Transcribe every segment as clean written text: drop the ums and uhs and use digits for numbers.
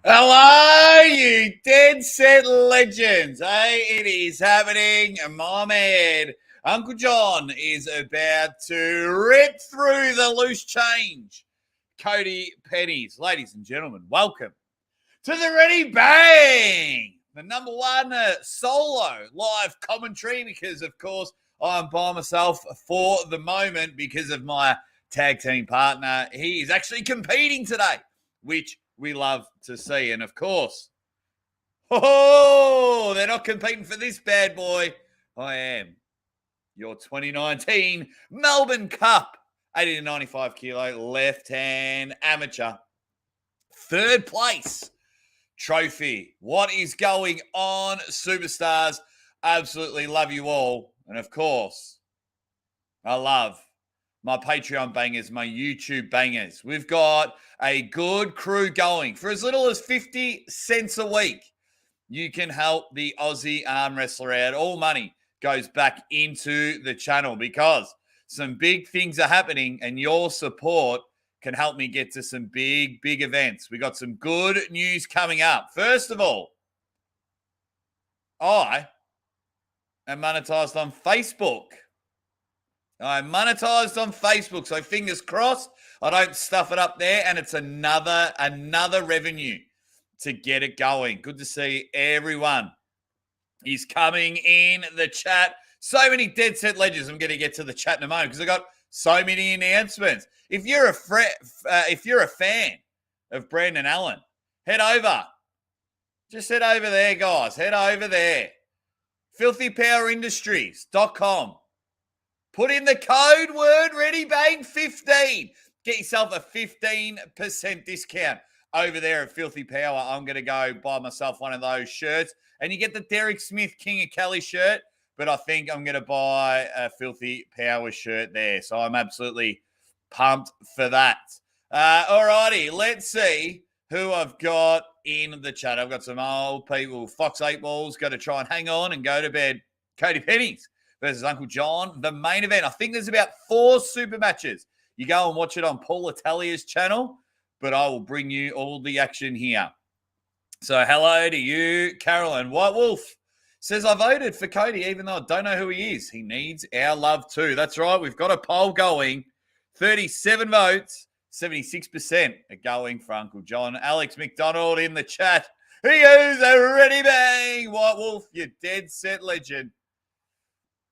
Hello, you dead set legends. Hey, it is happening. My man, Uncle Jon, is about to rip through the loose change. Cody pennies. Ladies and gentlemen, welcome to the Ready Bang, the number one solo live commentary because, of course, I'm by myself for the moment because of my tag team partner. He is actually competing today, which we love to see. And, of course, they're not competing for this bad boy. I am your 2019 Melbourne Cup 80 to 95 kilo left-hand amateur. Third place trophy. What is going on, superstars? Absolutely love you all. And of course, I love my Patreon bangers, my YouTube bangers. We've got a good crew going. For as little as 50 cents a week, you can help the Aussie arm wrestler out. All money goes back into the channel because some big things are happening and your support can help me get to some big events. We got some good news coming up. First of all, I am monetized on Facebook. I'm monetized on Facebook, so fingers crossed I don't stuff it up there, and it's another revenue to get it going. Good to see everyone is coming in the chat. So many dead set legends. I'm going to get to the chat in a moment because I got so many announcements. If you're a fan of Brandon Allen, head over. Just head over there, guys. Head over there. filthypowerindustries.com. Put in the code word ReadyBang15. Get yourself a 15% discount over there at Filthy Power. I'm going to go buy myself one of those shirts. And you get the Derek Smith King of Kelly shirt. But I think I'm going to buy a Filthy Power shirt there. So I'm absolutely pumped for that. All righty, let's see who I've got in the chat. I've got some old people. Fox 8 Balls, got to try and hang on and go to bed. Cody Pennies versus Uncle Jon, the main event. I think there's about 4 super matches. You go and watch it on Paul Italia's channel, but I will bring you all the action here. So hello to you, Carolyn. White Wolf says, I voted for Cody, even though I don't know who he is. He needs our love too. That's right. We've got a poll going. 37 votes, 76% are going for Uncle Jon. Alex McDonald in the chat. He is a Ready Bang. White Wolf, you dead set legend.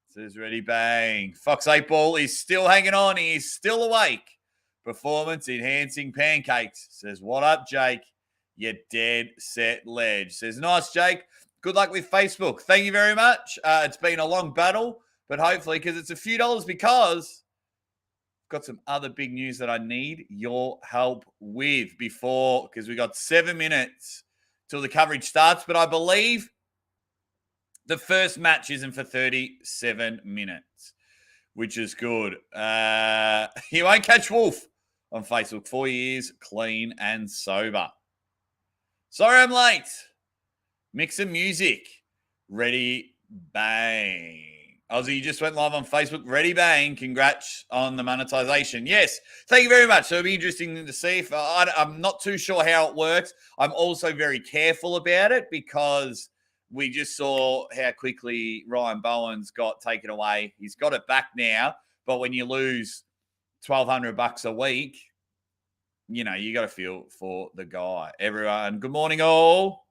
Says Ready Bang. Fox 8 Ball is still hanging on. He is still awake. Performance enhancing pancakes. Says, what up, Jake? You dead set ledge. Says, nice, Jake. Good luck with Facebook. Thank you very much. It's been a long battle, but hopefully, because it's a few dollars, because I've got some other big news that I need your help with because we got 7 minutes till the coverage starts, but I believe the first match isn't for 37 minutes, which is good. You won't catch Wolf on Facebook. 4 years, clean and sober. Sorry I'm late. Mix some music. Ready Bang. Ozzy, you just went live on Facebook. Ready Bang. Congrats on the monetization. Yes, thank you very much. So it'll be interesting to see. If I'm not too sure how it works. I'm also very careful about it because we just saw how quickly Ryan Bowen's got taken away. He's got it back now. But when you lose $1,200 a week, you know, you got to feel for the guy. Everyone, good morning all.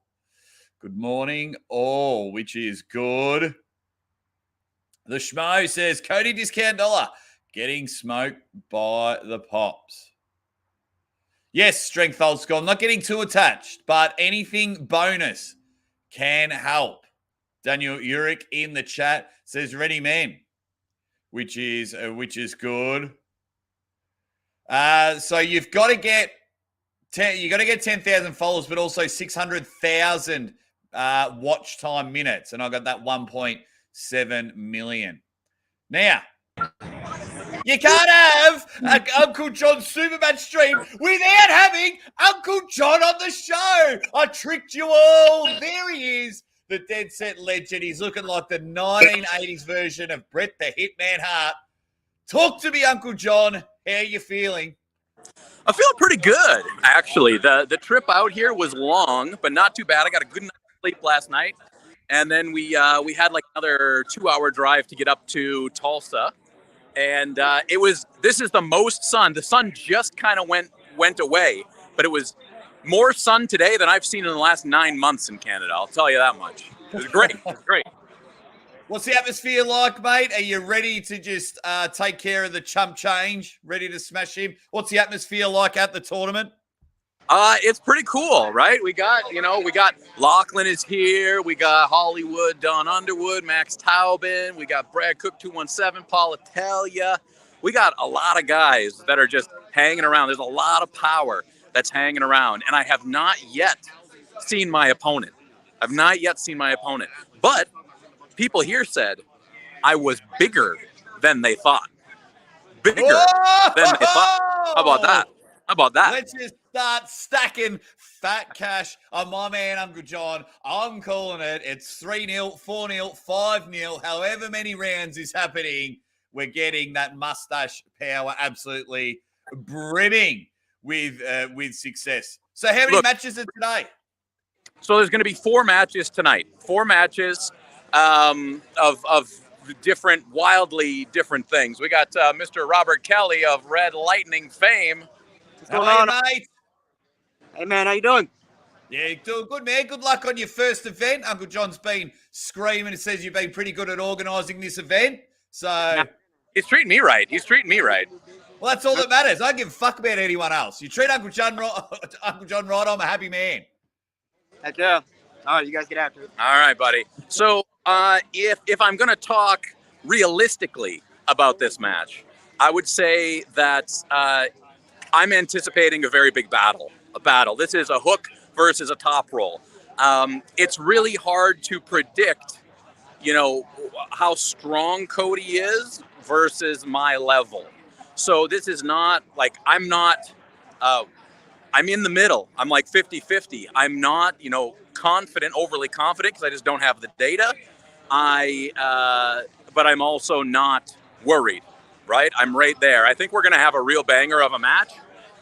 Good morning all, which is good. The Schmo says, Cody discount dollar, getting smoked by the Pops. Yes, Strength Old School. I'm not getting too attached, but anything bonus can help. Daniel Uric in the chat says, ready man, which is good. So you've got to get 10,000 followers, but also 600,000 watch time minutes, and I got that 1.7 million. Now, You can't have an Uncle Jon Supermatch stream without having Uncle Jon on the show. I tricked you all. There he is, the Dead Set legend. He's looking like the 1980s version of Bret the Hitman Hart. Talk to me, Uncle Jon. How are you feeling? I'm feeling pretty good, actually. The trip out here was long, but not too bad. I got a good night's sleep last night, and then we had like another 2-hour drive to get up to Tulsa, and this is the most sun. The sun just kind of went away, but it was more sun today than I've seen in the last 9 months in Canada. I'll tell you that much. It was great. It was great. What's the atmosphere like, mate? Are you ready to just take care of the chump change? Ready to smash him? What's the atmosphere like at the tournament? It's pretty cool, right? We got Lachlan is here. We got Hollywood, Don Underwood, Max Taubin. We got Brad Cook 217, Paul Italia. We got a lot of guys that are just hanging around. There's a lot of power that's hanging around, and I have not yet seen my opponent. But people here said I was bigger than they thought. Than they thought. How about that? Let's just start stacking fat cash on my man, Uncle Jon. I'm calling it. It's 3-0, 4-0, 5-0. However many rounds is happening, we're getting that mustache power absolutely brimming with success. So how many matches are today? So there's going to be 4 matches tonight. 4 matches of different, wildly different things. We got Mr. Robert Kelly of Red Lightning fame. What's going on, mate? Hey, man, how you doing? Yeah, doing good, man. Good luck on your first event. Uncle Jon's been screaming and says you've been pretty good at organising this event. So he's treating me right. Well, that's all that matters. I don't give a fuck about anyone else. You treat Uncle Jon right, I'm a happy man. Heck yeah. All right, you guys get after it. All right, buddy. So if I'm going to talk realistically about this match, I would say that I'm anticipating a very big battle. This is a hook versus a top roll. It's really hard to predict, how strong Cody is versus my level. So this is not like I'm in the middle. I'm like 50-50. I'm not, overly confident because I just don't have the data. But I'm also not worried, right? I'm right there. I think we're going to have a real banger of a match.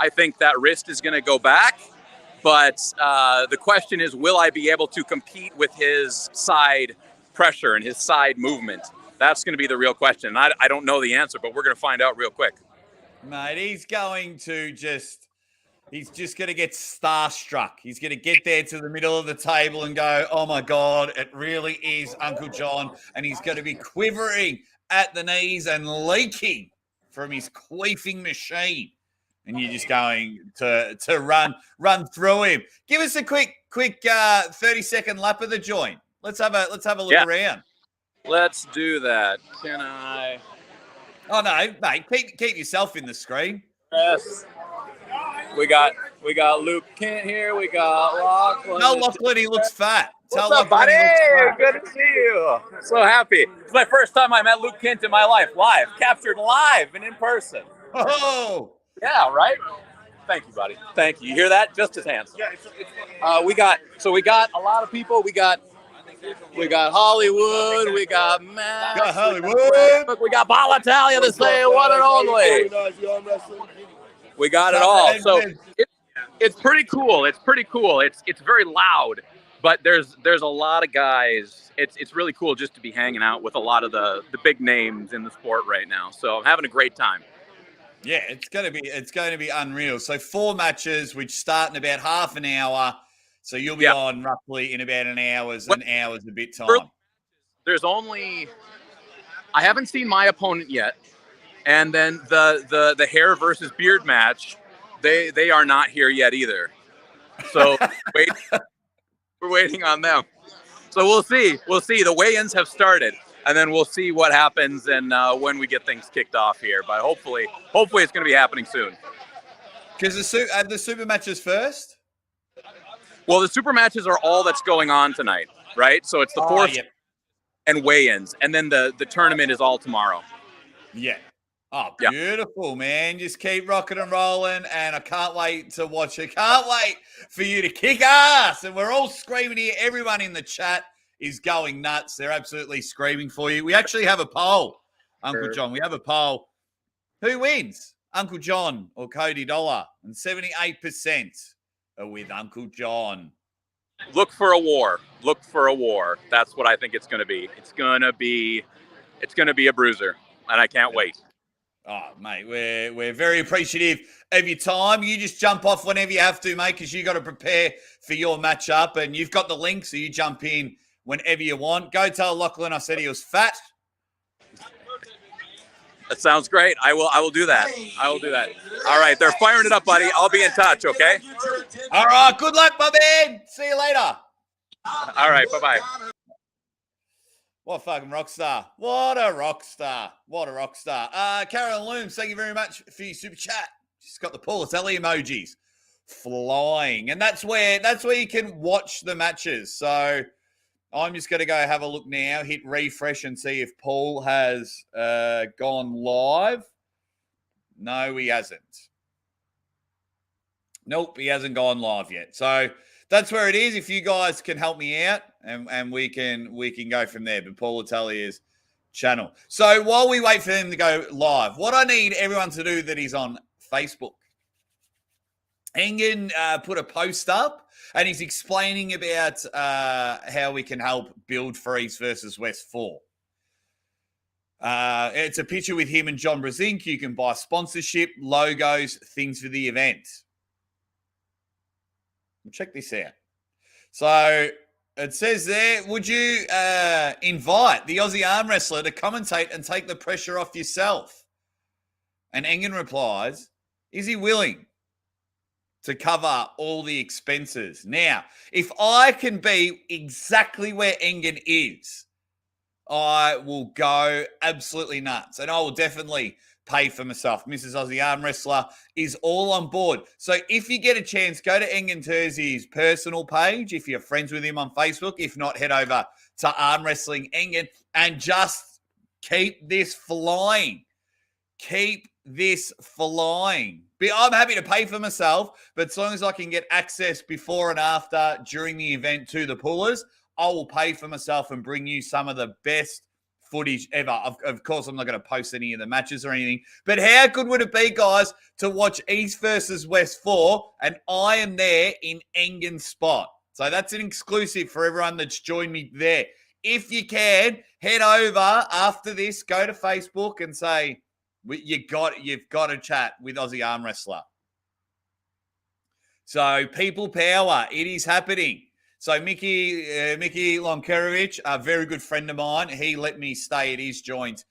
I think that wrist is going to go back. But the question is, will I be able to compete with his side pressure and his side movement? That's going to be the real question. I don't know the answer, but we're going to find out real quick. Mate, he's just going to get starstruck. He's going to get there to the middle of the table and go, oh my God, it really is Uncle Jon. And he's going to be quivering at the knees and leaking from his queefing machine. And you're just going to run through him. Give us a quick 30-second lap of the joint. Let's have a look around. Let's do that. Can I? Oh no, mate! Keep yourself in the screen. Yes. We got Luke Kent here. We got Lachlan. Tell Lachlan he looks fat. What's up, buddy? Good to see you. I'm so happy. It's my first time I met Luke Kent in my life, captured live and in person. Oh. Yeah, right? Thank you, buddy. Thank you. You hear that? Just his hands. We got a lot of people. We got Hollywood. We got Matt. Got Hollywood. We got Paul Italia, the same one and only. We got it all. So it's pretty cool. It's very loud, but there's a lot of guys. It's really cool just to be hanging out with a lot of the big names in the sport right now. So I'm having a great time. Yeah, it's going to be unreal. So 4 matches, which start in about half an hour. So you'll be on roughly in about an hour's a bit time. I haven't seen my opponent yet. And then the hair versus beard match, they are not here yet either. So we're waiting on them. So we'll see. The weigh-ins have started. And then we'll see what happens and when we get things kicked off here. But hopefully it's going to be happening soon. Because the super matches first? Well, the super matches are all that's going on tonight, right? So it's the 4th and weigh-ins. And then the tournament is all tomorrow. Yeah. Oh, Yeah. beautiful, man. Just keep rocking and rolling. And I can't wait to watch it. Can't wait for you to kick ass. And we're all screaming here. Everyone in the chat is going nuts. They're absolutely screaming for you. We actually have a poll, Uncle Jon. We have a poll. Who wins, Uncle Jon or Cody Dollar? And 78% are with Uncle Jon. Look for a war. Look for a war. That's what I think it's going to be. It's going to be a bruiser, and I can't wait. Oh, mate, we're very appreciative of your time. You just jump off whenever you have to, mate, because you got to prepare for your matchup, and you've got the link, so you jump in whenever you want. Go tell Lachlan I said he was fat. That sounds great. I will do that. I will do that. All right, they're firing it up, buddy. I'll be in touch, okay? All right, good luck, my man. See you later. All right, bye-bye. What a fucking rock star. What a rock star. What a rock star. Carolyn Looms, thank you very much for your super chat. She's got the Paul Telly emojis flying. And that's where you can watch the matches. So I'm just going to go have a look now, hit refresh and see if Paul has gone live. No, he hasn't. Nope, he hasn't gone live yet. So that's where it is. If you guys can help me out, and we can go from there. But Paul Atelia's channel. So while we wait for him to go live, what I need everyone to do that is on Facebook. Engen put a post up, and he's explaining about how we can help build for East versus West 4. It's a picture with him and John Brezink. You can buy sponsorship, logos, things for the event. Check this out. So it says there, would you invite the Aussie arm wrestler to commentate and take the pressure off yourself? And Engen replies, is he willing to cover all the expenses? Now, if I can be exactly where Engen is, I will go absolutely nuts. And I will definitely pay for myself. Mrs. Aussie Arm Wrestler is all on board. So if you get a chance, go to Engen Terzi's personal page if you're friends with him on Facebook. If not, head over to Arm Wrestling Engen and just keep this flying. Keep this flying. I'm happy to pay for myself, but as long as I can get access before and after during the event to the pullers, I will pay for myself and bring you some of the best footage ever. Of course, I'm not going to post any of the matches or anything, but how good would it be, guys, to watch East versus West 4, and I am there in Engen's spot. So that's an exclusive for everyone that's joined me there. If you can, head over after this, go to Facebook and say, you've got to chat with Aussie Arm Wrestler. So people power, it is happening. So Mickey Lonkerovich, a very good friend of mine, he let me stay at his joint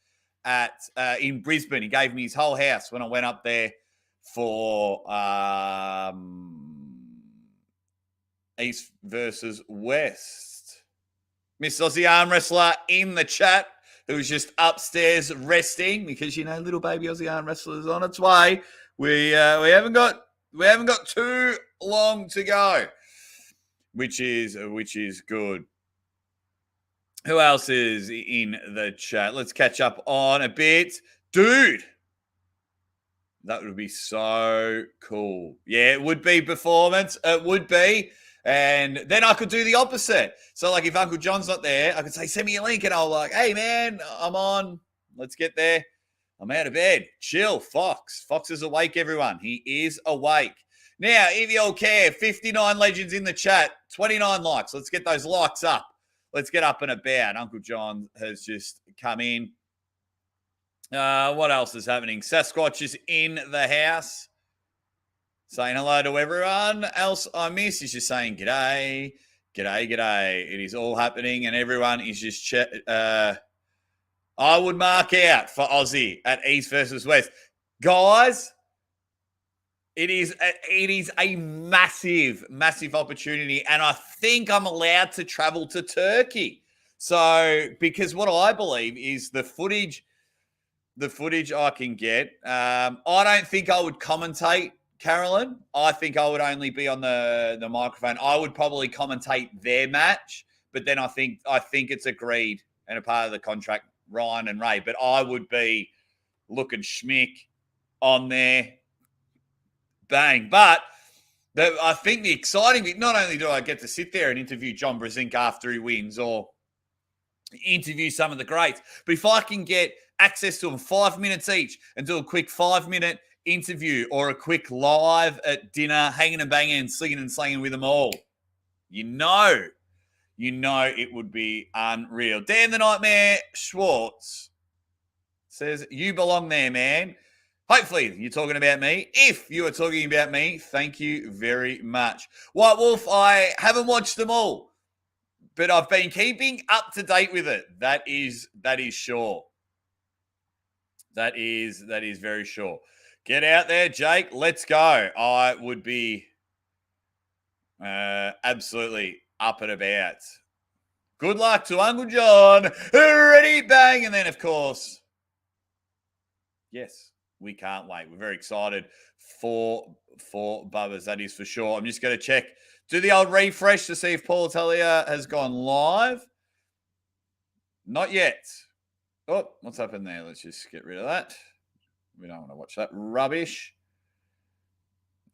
in Brisbane. He gave me his whole house when I went up there for East versus West. Miss Aussie Arm Wrestler in the chat, who's just upstairs resting because, little baby Aussie Arm Wrestler is on its way. We haven't got too long to go. Which is good. Who else is in the chat? Let's catch up on a bit. Dude, that would be so cool. Yeah, it would be performance. It would be. And then I could do the opposite. So, like, if Uncle Jon's not there, I could say, send me a link. And I'll like, hey, man, I'm on. Let's get there. I'm out of bed. Chill, Fox. Fox is awake, everyone. He is awake. Now, if you all care, 59 legends in the chat, 29 likes. Let's get those likes up. Let's get up and about. Uncle Jon has just come in. What else is happening? Sasquatch is in the house. Saying hello to everyone else I miss. He's just saying, g'day, g'day, g'day. It is all happening and everyone is just I would mark out for Aussie at East versus West. Guys, it is a massive, massive opportunity. And I think I'm allowed to travel to Turkey. So, because what I believe is the footage I can get, I don't think I would commentate, Carolyn. I think I would only be on the microphone. I would probably commentate their match, but then I think it's agreed and a part of the contract, Ryan and Ray. But I would be looking schmick on there. Bang. But I think the exciting bit, not only do I get to sit there and interview John Brzezinski after he wins or interview some of the greats, but if I can get access to them 5 minutes each and do a quick 5-minute interview or a quick live at dinner, hanging and banging and singing and slanging with them all, you know it would be unreal. Dan the Nightmare Schwartz says, you belong there, man. Hopefully you're talking about me. If you are talking about me, thank you very much. White Wolf, I haven't watched them all, but I've been keeping up to date with it. That is sure. That is very sure. Get out there, Jake. Let's go. I would be absolutely up and about. Good luck to Uncle Jon. Ready, bang. And then, of course, yes, we can't wait. We're very excited for Bubbers. That is for sure. I'm just going to check, do the old refresh to see if Paul Talia has gone live. Not yet. Oh, what's happened there? Let's just get rid of that. We don't want to watch that rubbish.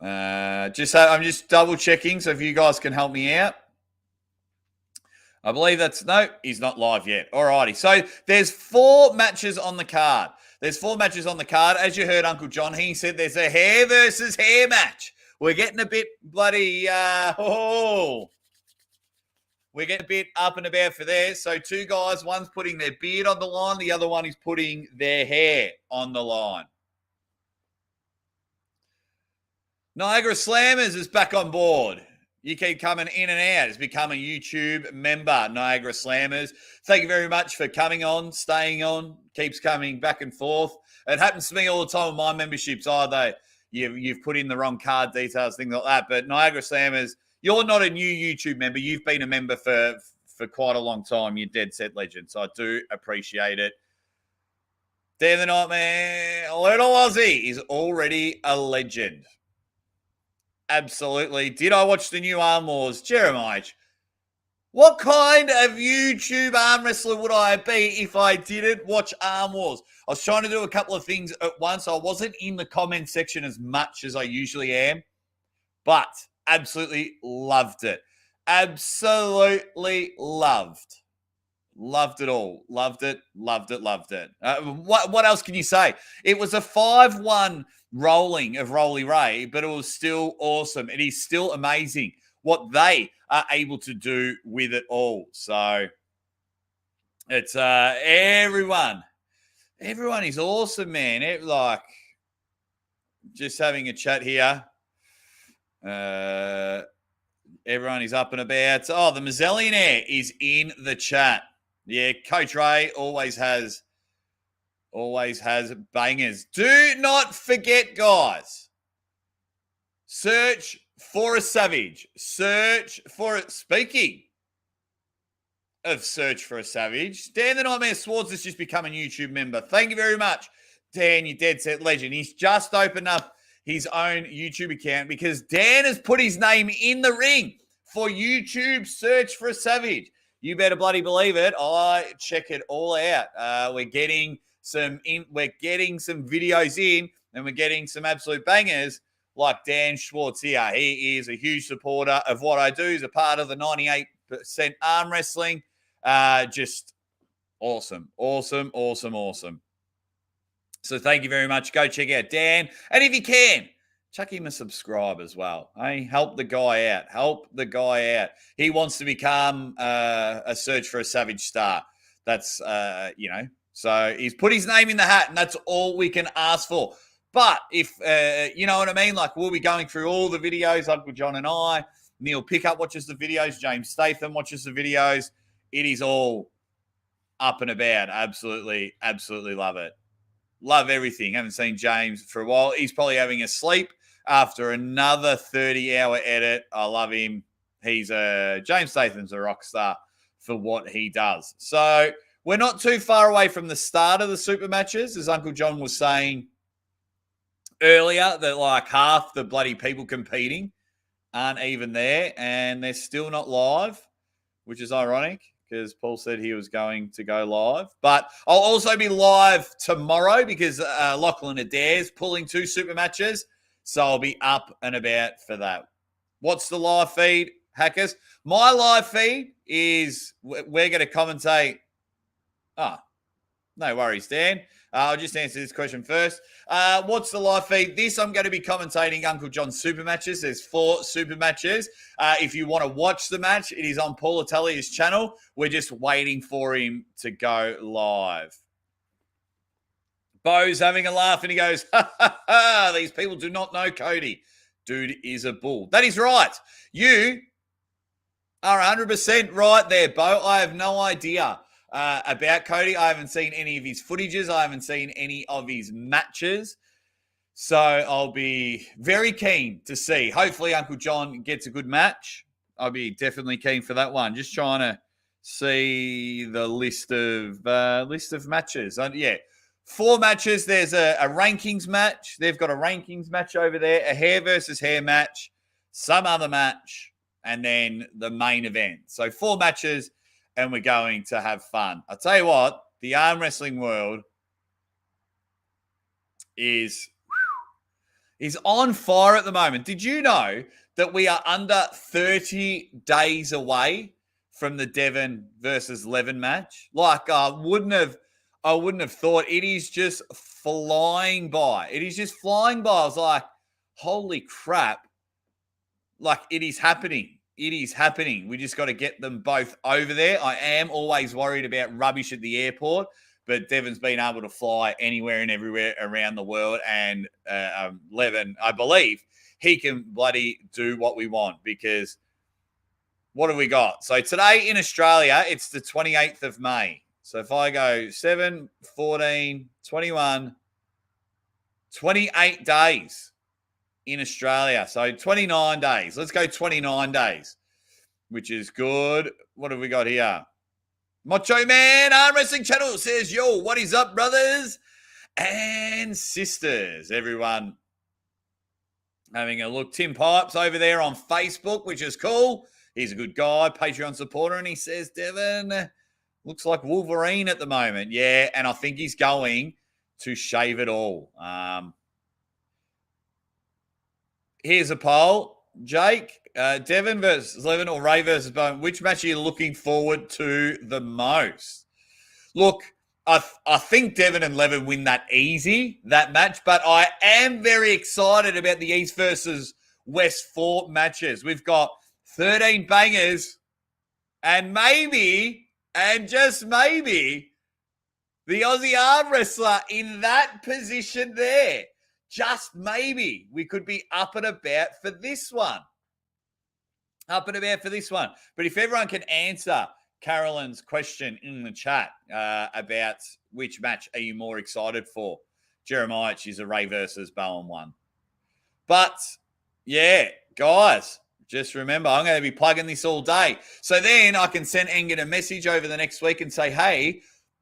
I'm just double checking, so if you guys can help me out. I believe no, he's not live yet. Alrighty, so there's 4 matches on the card. As you heard Uncle Jon, he said there's a hair versus hair match. We're getting a bit bloody, we're getting a bit up and about for there. So 2 guys, one's putting their beard on the line, the other one is putting their hair on the line. Niagara Slammers is back on board. You keep coming in and out. It's become a YouTube member, Niagara Slammers. Thank you very much for coming on, staying on, keeps coming back and forth. It happens to me all the time with my memberships either. You've put in the wrong card details, things like that. But Niagara Slammers, you're not a new YouTube member. You've been a member for quite a long time. You're dead set legend. So I do appreciate it. Dan the Nightmare, Little Aussie is already a legend. Absolutely. Did I watch the new Arm Wars? Jeremiah, what kind of YouTube arm wrestler would I be if I didn't watch Arm Wars? I was trying to do a couple of things at once. I wasn't in the comment section as much as I usually am, but absolutely loved it. Absolutely loved. Loved it all. Loved it. What else can you say? It was a 5-1 rolling of Rolly Ray, but it was still awesome. It is still amazing what they are able to do with it all. So it's everyone is awesome, man. Just having a chat here. Everyone is up and about. Oh, the Mazzellionaire is in the chat. Yeah, Coach Ray always has bangers. Do not forget, guys. Search for a Savage. Speaking of Search for a Savage, Dan the Nightmare Swords has just become a YouTube member. Thank you very much, Dan, you dead set legend. He's just opened up his own YouTube account because Dan has put his name in the ring for YouTube Search for a Savage. You better bloody believe it. I check it all out. We're getting some videos in, and we're getting some absolute bangers like Dan Schwartz here. He is a huge supporter of what I do. He's a part of the 98% arm wrestling. Just awesome. So thank you very much. Go check out Dan. And if you can, chuck him a subscribe as well. Hey, help the guy out. He wants to become a Search for a Savage star. That's, so he's put his name in the hat, and that's all we can ask for. But if, you know what I mean? Like, we'll be going through all the videos, Uncle Jon and I. Neil Pickup watches the videos. James Statham watches the videos. It is all up and about. Absolutely love it. Love everything. Haven't seen James for a while. He's probably having a sleep after another 30-hour edit. I love him. James Statham's a rock star for what he does. So we're not too far away from the start of the super matches, as Uncle Jon was saying earlier, that like half the bloody people competing aren't even there, and they're still not live, which is ironic because Paul said he was going to go live. But I'll also be live tomorrow because Lachlan Adair's pulling 2 super matches. So I'll be up and about for that. What's the live feed, hackers? My live feed is we're going to commentate. No worries, Dan. I'll just answer this question first. What's the live feed? I'm going to be commentating Uncle Jon's super matches. There's 4 super matches. If you want to watch the match, it is on Paul Atelia's channel. We're just waiting for him to go live. Bo's having a laugh and he goes, ha, ha, ha, these people do not know Cody. Dude is a bull. That is right. You are 100% right there, Bo. I have no idea about Cody. I haven't seen any of his footages. I haven't seen any of his matches. So I'll be very keen to see. Hopefully Uncle Jon gets a good match. I'll be definitely keen for that one. Just trying to see the list of matches. Yeah, 4 matches. There's a rankings match. They've got a rankings match over there, a hair versus hair match, some other match, and then the main event. So 4 matches, and we're going to have fun. I'll tell you what, the arm wrestling world is on fire at the moment. Did you know that we are under 30 days away from the Devon versus Levin match? Like, I wouldn't have thought. It is just flying by. It is just flying by. I was like, holy crap. Like, it is happening. It is happening. We just got to get them both over there. I am always worried about rubbish at the airport, but Devon's been able to fly anywhere and everywhere around the world. And Levin, I believe he can bloody do what we want, because what have we got? So today in Australia, it's the 28th of May. So if I go 7, 14, 21, 28 days in Australia. So 29 days. Let's go 29 days, which is good. What have we got here? Macho Man Arm Wrestling Channel says, yo, what is up, brothers and sisters? Everyone having a look. Tim Pipes over there on Facebook, which is cool. He's a good guy, Patreon supporter, and he says, Devon looks like Wolverine at the moment. Yeah, and I think he's going to shave it all. Here's a poll. Jake, Devon versus Levin or Ray versus Bone, which match are you looking forward to the most? Look, I think Devon and Levin win that match, but I am very excited about the East versus West 4 matches. We've got 13 bangers, and maybe, and just maybe, the Aussie arm wrestler in that position there. Just maybe we could be up and about for this one. But if everyone can answer Carolyn's question in the chat about which match are you more excited for, Jeremiah, she's a Ray versus Bowen one. But, yeah, guys, just remember, I'm going to be plugging this all day. So then I can send Engin a message over the next week and say, hey,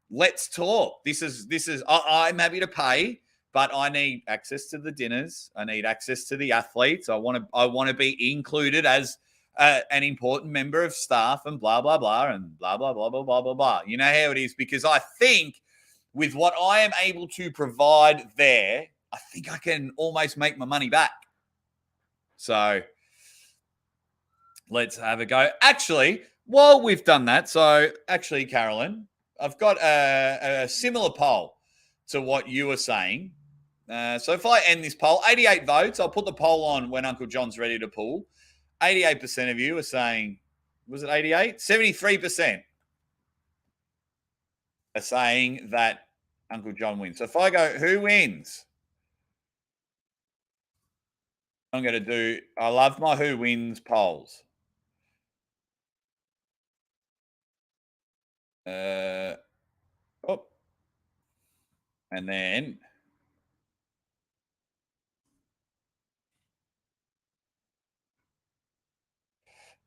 let's talk. I'm happy to pay, but I need access to the dinners. I need access to the athletes. I want to be included as an important member of staff, and blah, blah, blah, and blah, blah, blah, blah, blah, blah, blah. You know how it is, because I think with what I am able to provide there, I think I can almost make my money back. So let's have a go. Actually, while we've done that, Carolyn, I've got a similar poll to what you were saying. So if I end this poll, 88 votes, I'll put the poll on when Uncle Jon's ready to pull. 88% of you are saying, was it 88? 73% are saying that Uncle Jon wins. So if I go, who wins? I'm going to do, I love my who wins polls. And then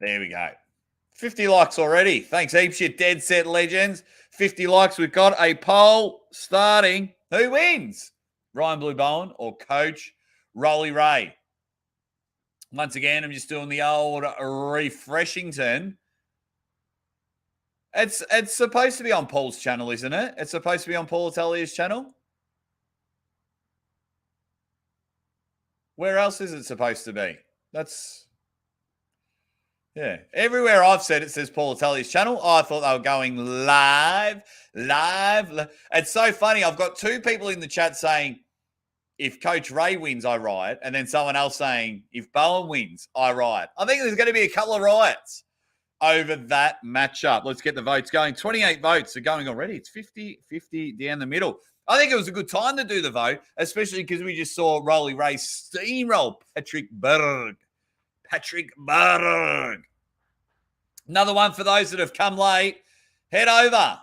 there we go. 50 likes already. Thanks heaps, you dead set legends. 50 likes. We've got a poll starting. Who wins? Ryan Blue Bowen or Coach Rolly Ray? Once again, I'm just doing the old refreshington. It's supposed to be on Paul's channel, isn't it? It's supposed to be on Paul Atelia's channel. Where else is it supposed to be? Yeah. Everywhere I've said it says Paul Atelia's channel. I thought they were going live. It's so funny. I've got two people in the chat saying, if Coach Ray wins, I riot. And then someone else saying, if Bowen wins, I riot. I think there's going to be a couple of riots over that matchup. Let's get the votes going. 28 votes are going already. It's 50-50 down the middle. I think it was a good time to do the vote, especially because we just saw Rolly Ray steamroll Patrick Berg. Another one for those that have come late. Head over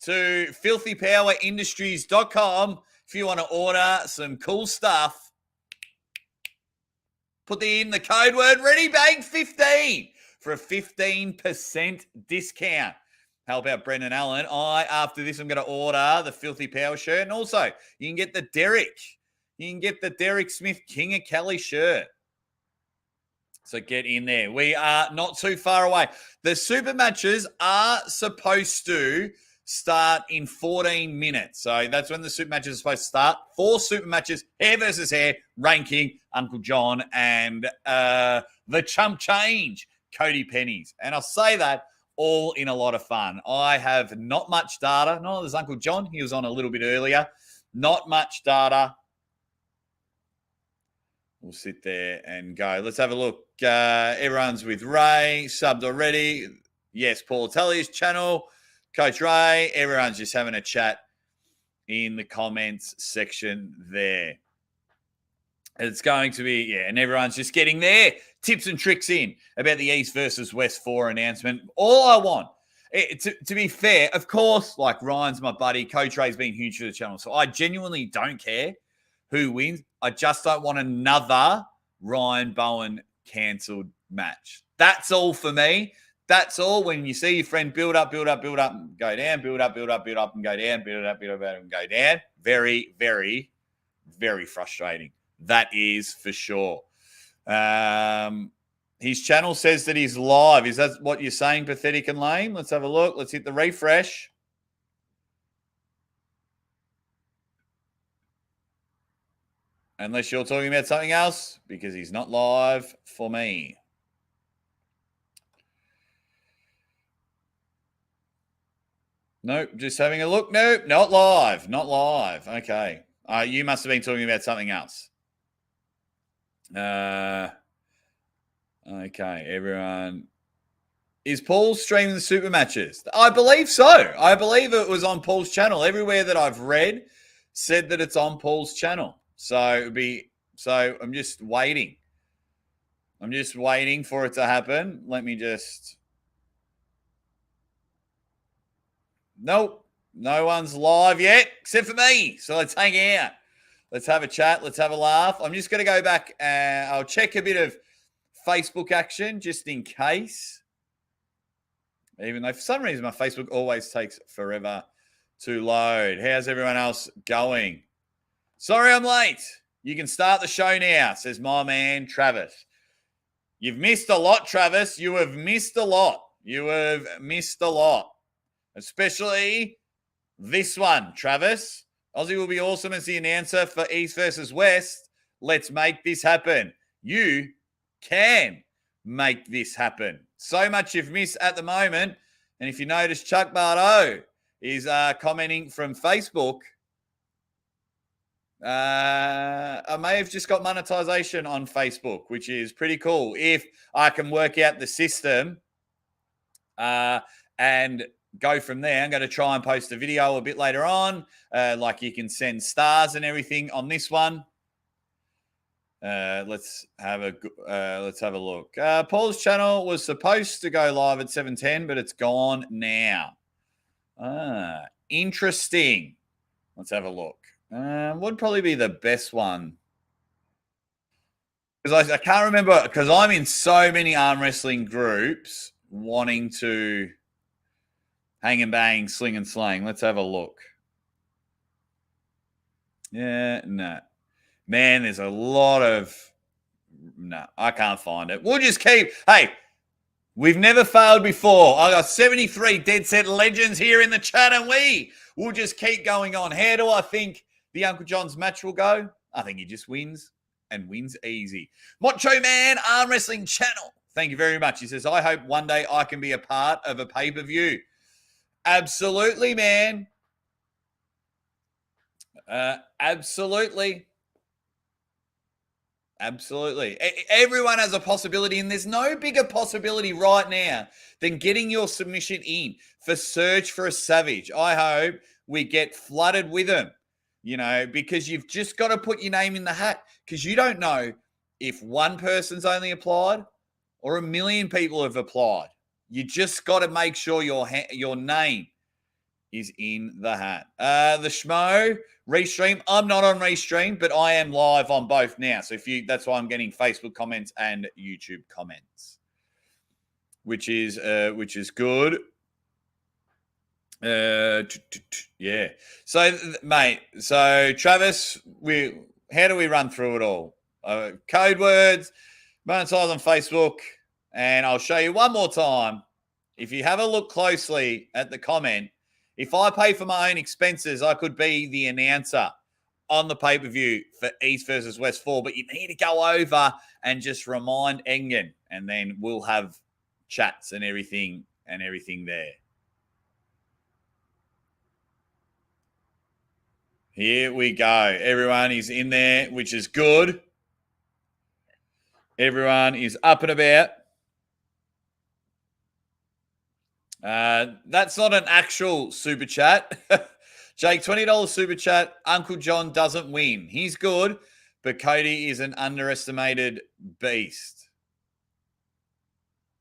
to filthypowerindustries.com if you want to order some cool stuff. Put in the code word ReadyBang15 for a 15% discount. Help out Brendan Allen. After this, I'm going to order the Filthy Power shirt. And also, you can get the Derek. You can get the Derek Smith King of Kelly shirt. So get in there. We are not too far away. The super matches are supposed to start in 14 minutes. So that's when the super matches are supposed to start. 4 super matches, hair versus hair, ranking, Uncle Jon, and the chump change, Cody Pennies. And I'll say that all in a lot of fun. I have not much data. No, there's Uncle Jon. He was on a little bit earlier. Not much data. We'll sit there and go. Let's have a look. Everyone's with Ray. Subbed already. Yes, Paul Atelia's channel. Coach Ray. Everyone's just having a chat in the comments section there. It's going to be, and everyone's just getting their tips and tricks in about the East versus West 4 announcement. All I want, to be fair, of course, like Ryan's my buddy. Coach Ray's been huge for the channel. So I genuinely don't care who wins. I just don't want another Ryan Bowen cancelled match. That's all for me. That's all. When you see your friend build up, and go down, build up, and go down, build up, and go down. Very, very, very frustrating. That is for sure. His channel says that he's live. Is that what you're saying, pathetic and lame? Let's have a look. Let's hit the refresh. Unless you're talking about something else, because he's not live for me. Nope, just having a look. Nope, not live. Okay. You must have been talking about something else. Okay, everyone. Is Paul streaming the super matches? I believe so. I believe it was on Paul's channel. Everywhere that I've read said that it's on Paul's channel. So I'm just waiting. I'm just waiting for it to happen. Let me just. Nope. No one's live yet, except for me. So let's hang out. Let's have a chat. Let's have a laugh. I'm just going to go back and I'll check a bit of Facebook action just in case. Even though for some reason my Facebook always takes forever to load. How's everyone else going? Sorry I'm late. You can start the show now, says my man Travis. You've missed a lot, Travis. You have missed a lot. Especially this one, Travis. Aussie will be awesome as the announcer for East versus West. Let's make this happen. You can make this happen. So much you've missed at the moment. And if you notice, Chuck Bardo is commenting from Facebook. I may have just got monetization on Facebook, which is pretty cool. If I can work out the system and go from there, I'm going to try and post a video a bit later on. Like you can send stars and everything on this one. Let's have a look. Paul's channel was supposed to go live at 7:10, but it's gone now. Interesting. Let's have a look. Would probably be the best one. Because I can't remember, because I'm in so many arm wrestling groups wanting to hang and bang, sling and slang. Let's have a look. Yeah, no. Man, there's a lot of... No, I can't find it. We'll just keep... Hey, We've never failed before. I got 73 dead set legends here in the chat, and we will just keep going on. How do I think the Uncle Jon's match will go? I think he just wins and wins easy. Macho Man Arm Wrestling Channel. Thank you very much. He says, I hope one day I can be a part of a pay-per-view. Absolutely, man. Absolutely. Absolutely. Everyone has a possibility, and there's no bigger possibility right now than getting your submission in for Search for a Savage. I hope we get flooded with them, because you've just got to put your name in the hat, because you don't know if one person's only applied or 1 million people have applied. You just got to make sure your name is in the hat. The Schmo Restream. I'm not on Restream, but I am live on both now. So that's why I'm getting Facebook comments and YouTube comments, which is good. Yeah. So, mate. So, Travis, how do we run through it all? Code words, monetize on Facebook, and I'll show you one more time. If you have a look closely at the comment, if I pay for my own expenses, I could be the announcer on the pay-per-view for East versus West 4, but you need to go over and just remind Engen, and then we'll have chats and everything there. Here we go. Everyone is in there, which is good. Everyone is up and about. That's not an actual super chat. Jake, $20 super chat. Uncle Jon doesn't win. He's good, but Cody is an underestimated beast.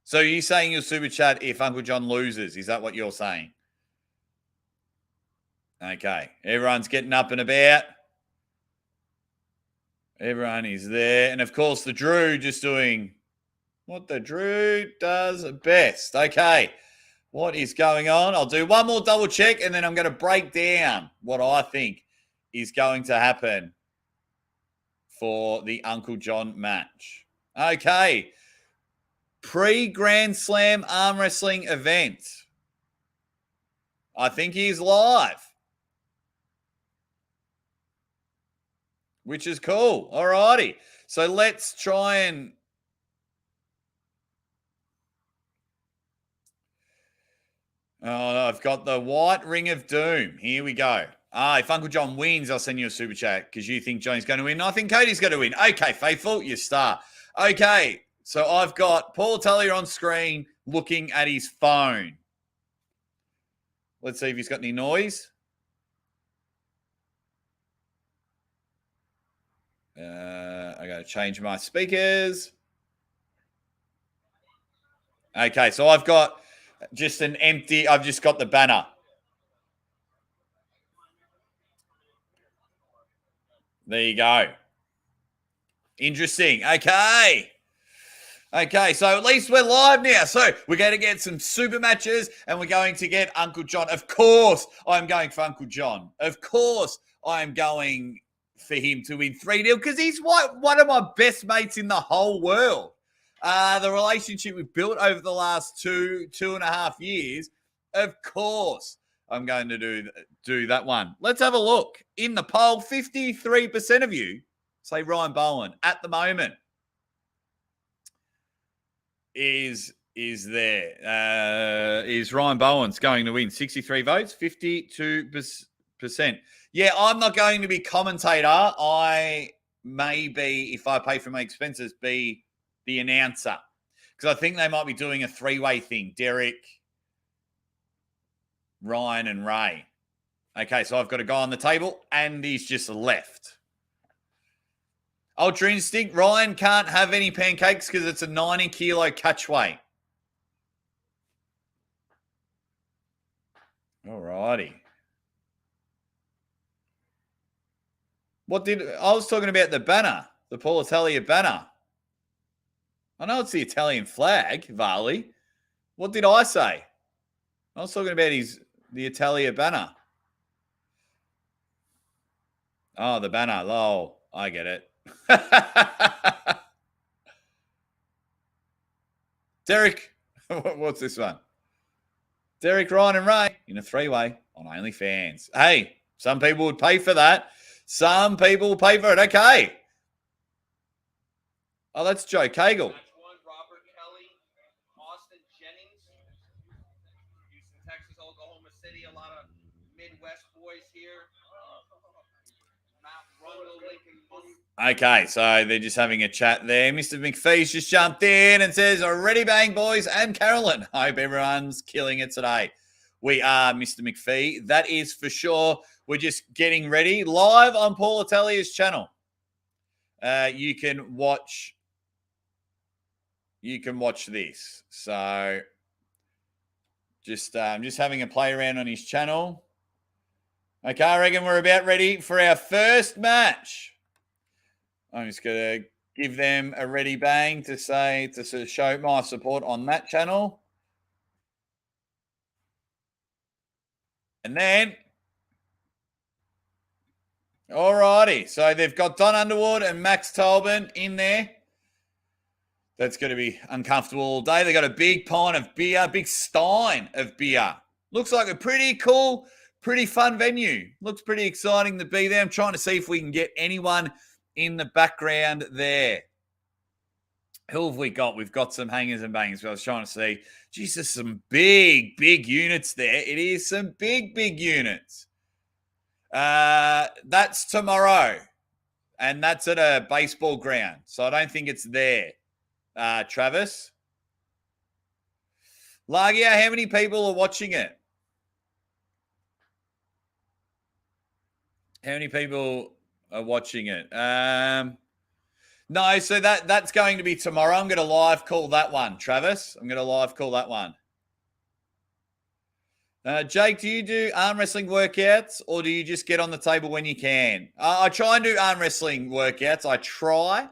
So you're saying you'll super chat if Uncle Jon loses? Is that what you're saying? Okay. Everyone's getting up and about. Everyone is there. And, of course, the Drew just doing what the Drew does best. Okay. What is going on? I'll do one more double check, and then I'm going to break down what I think is going to happen for the Uncle Jon match. Okay. Pre-Grand Slam arm wrestling event. I think he's live, which is cool. All righty. So let's try and... Oh, I've got the White Ring of Doom. Here we go. If Uncle Jon wins, I'll send you a super chat because you think Johnny's going to win. I think Cody's going to win. Okay, Faithful, you star. Okay, so I've got Paul Tully on screen looking at his phone. Let's see if he's got any noise. I got to change my speakers. Okay, so I've got just I've just got the banner. There you go. Interesting. Okay, so at least we're live now. So we're going to get some super matches, and we're going to get Uncle Jon. Of course, I'm going for Uncle Jon. Of course, I'm going for him to win 3-0 because he's one of my best mates in the whole world. The relationship we've built over the last two and a half years, of course, I'm going to do that one. Let's have a look. In the poll, 53% of you say Ryan Bowen at the moment is there. Is Ryan Bowen's going to win? 63 votes, 52%. Yeah, I'm not going to be commentator. I may be, if I pay for my expenses, be the announcer. Because I think they might be doing a three-way thing. Derek, Ryan, and Ray. Okay, so I've got a guy on the table, and he's just left. Ultra Instinct, Ryan can't have any pancakes because it's a 90-kilo catch weight. All righty. I was talking about the banner, the Paul Italia banner. I know it's the Italian flag, Varley. What did I say? I was talking about the Italia banner. Oh, the banner. Lol. I get it. Derek, What's this one? Derek, Ryan, and Ray in a three-way on OnlyFans. Hey, some people would pay for that. Some people will pay for it. Okay. Oh, that's Joe Cagle. Robert Kelly, Austin Jennings, Houston, Texas, Oklahoma City. A lot of Midwest boys here. Okay, so they're just having a chat there. Mr. McPhee's just jumped in and says, "Ready bang, boys, and Carolyn. Hope everyone's killing it today." We are, Mr. McPhee. That is for sure. We're just getting ready live on Paul Atelia's channel. You can watch this. So just having a play around on his channel. Okay, I reckon we're about ready for our first match. I'm just going to give them a ready bang to sort of show my support on that channel. And then, alrighty. So they've got Don Underwood and Max Tolman in there. That's going to be uncomfortable all day. They got a big pint of beer, big stein of beer. Looks like a pretty cool, pretty fun venue. Looks pretty exciting to be there. I'm trying to see if we can get anyone in the background there. Who have we got? We've got some hangers and bangers. I was trying to see. Jesus, some big, big units there. It is some big, big units. That's tomorrow. And that's at a baseball ground. So I don't think it's there. Travis. Lagia, how many people are watching it? How many people are watching it? No, so that's going to be tomorrow. I'm going to live call that one, Travis. I'm going to live call that one. Jake, do you do arm wrestling workouts or do you just get on the table when you can? I try and do arm wrestling workouts. I try.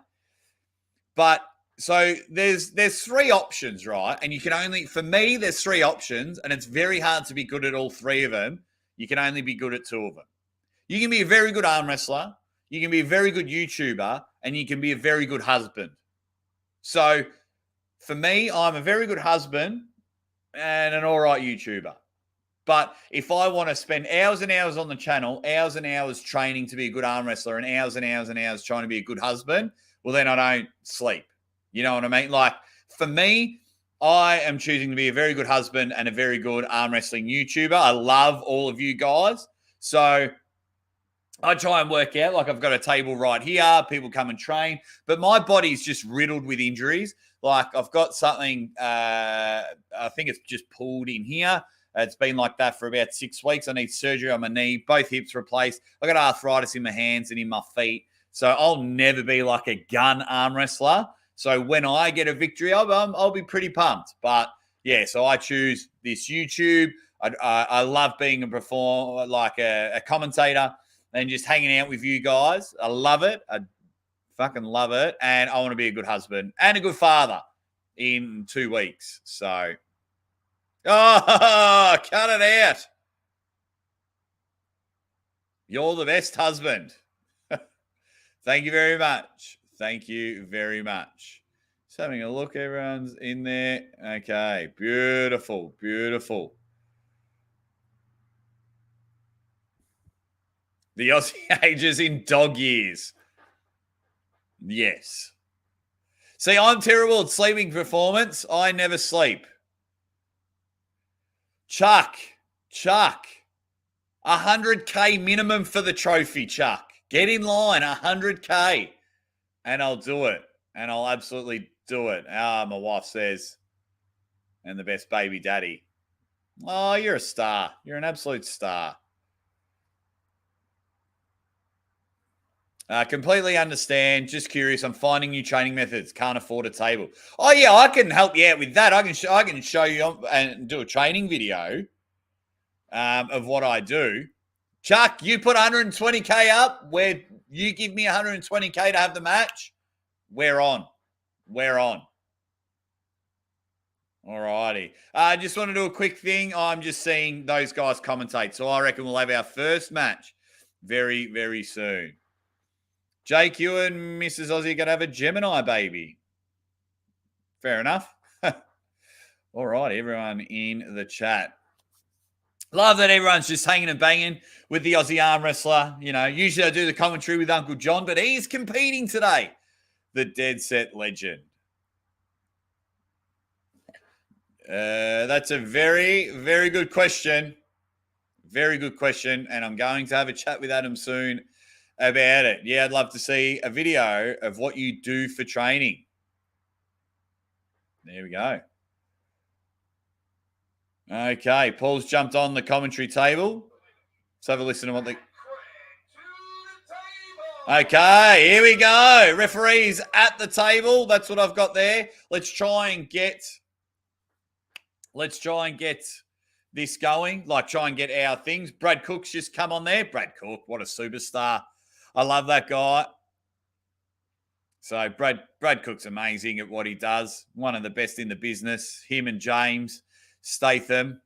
But so there's three options, right? And you can only, for me, there's three options, and it's very hard to be good at all three of them. You can only be good at two of them. You can be a very good arm wrestler, you can be a very good YouTuber, and you can be a very good husband. So for me, I'm a very good husband and an all right YouTuber. But if I want to spend hours and hours on the channel, hours and hours training to be a good arm wrestler, and hours and hours and hours trying to be a good husband, well, then I don't sleep. You know what I mean? Like, for me, I am choosing to be a very good husband and a very good arm wrestling YouTuber. I love all of you guys. So I try and work out, like I've got a table right here, people come and train, but my body's just riddled with injuries. Like I've got something, I think it's just pulled in here. It's been like that for about 6 weeks. I need surgery on my knee, both hips replaced. I got arthritis in my hands and in my feet. So I'll never be like a gun arm wrestler. So when I get a victory, I'll be pretty pumped. But yeah, so I choose this YouTube. I love being a performer, like a commentator, and just hanging out with you guys. I love it. I fucking love it. And I want to be a good husband and a good father in 2 weeks. So, oh, cut it out. You're the best husband. Thank you very much. Thank you very much. Just having a look. Everyone's in there. Okay. Beautiful. Beautiful. The Aussie ages in dog years. Yes. See, I'm terrible at sleeping performance. I never sleep. Chuck. 100K minimum for the trophy, Chuck. Get in line, 100K. And I'll do it. And I'll absolutely do it. My wife says, and the best baby daddy. Oh, you're a star. You're an absolute star. Completely understand. Just curious. I'm finding new training methods. Can't afford a table. Oh, yeah, I can help you out with that. I can show you and do a training video of what I do. Chuck, you put 120K up where you give me 120K to have the match. We're on. All righty. I just want to do a quick thing. I'm just seeing those guys commentate. So I reckon we'll have our first match very, very soon. Jake, you and Mrs. Aussie are going to have a Gemini baby. Fair enough. All All right, everyone in the chat. Love that everyone's just hanging and banging with the Aussie arm wrestler. You know, usually I do the commentary with Uncle Jon, but he's competing today. The Dead Set Legend. That's a very, very good question. Very good question. And I'm going to have a chat with Adam soon about it. Yeah, I'd love to see a video of what you do for training. There we go. Okay, Paul's jumped on the commentary table. Let's have a listen to what the... Okay, here we go. Referees at the table. That's what I've got there. Let's try and get this going. Like, try and get our things. Brad Cook's just come on there. Brad Cook, what a superstar. I love that guy. So Brad Cook's amazing at what he does. One of the best in the business. Him and James Statham.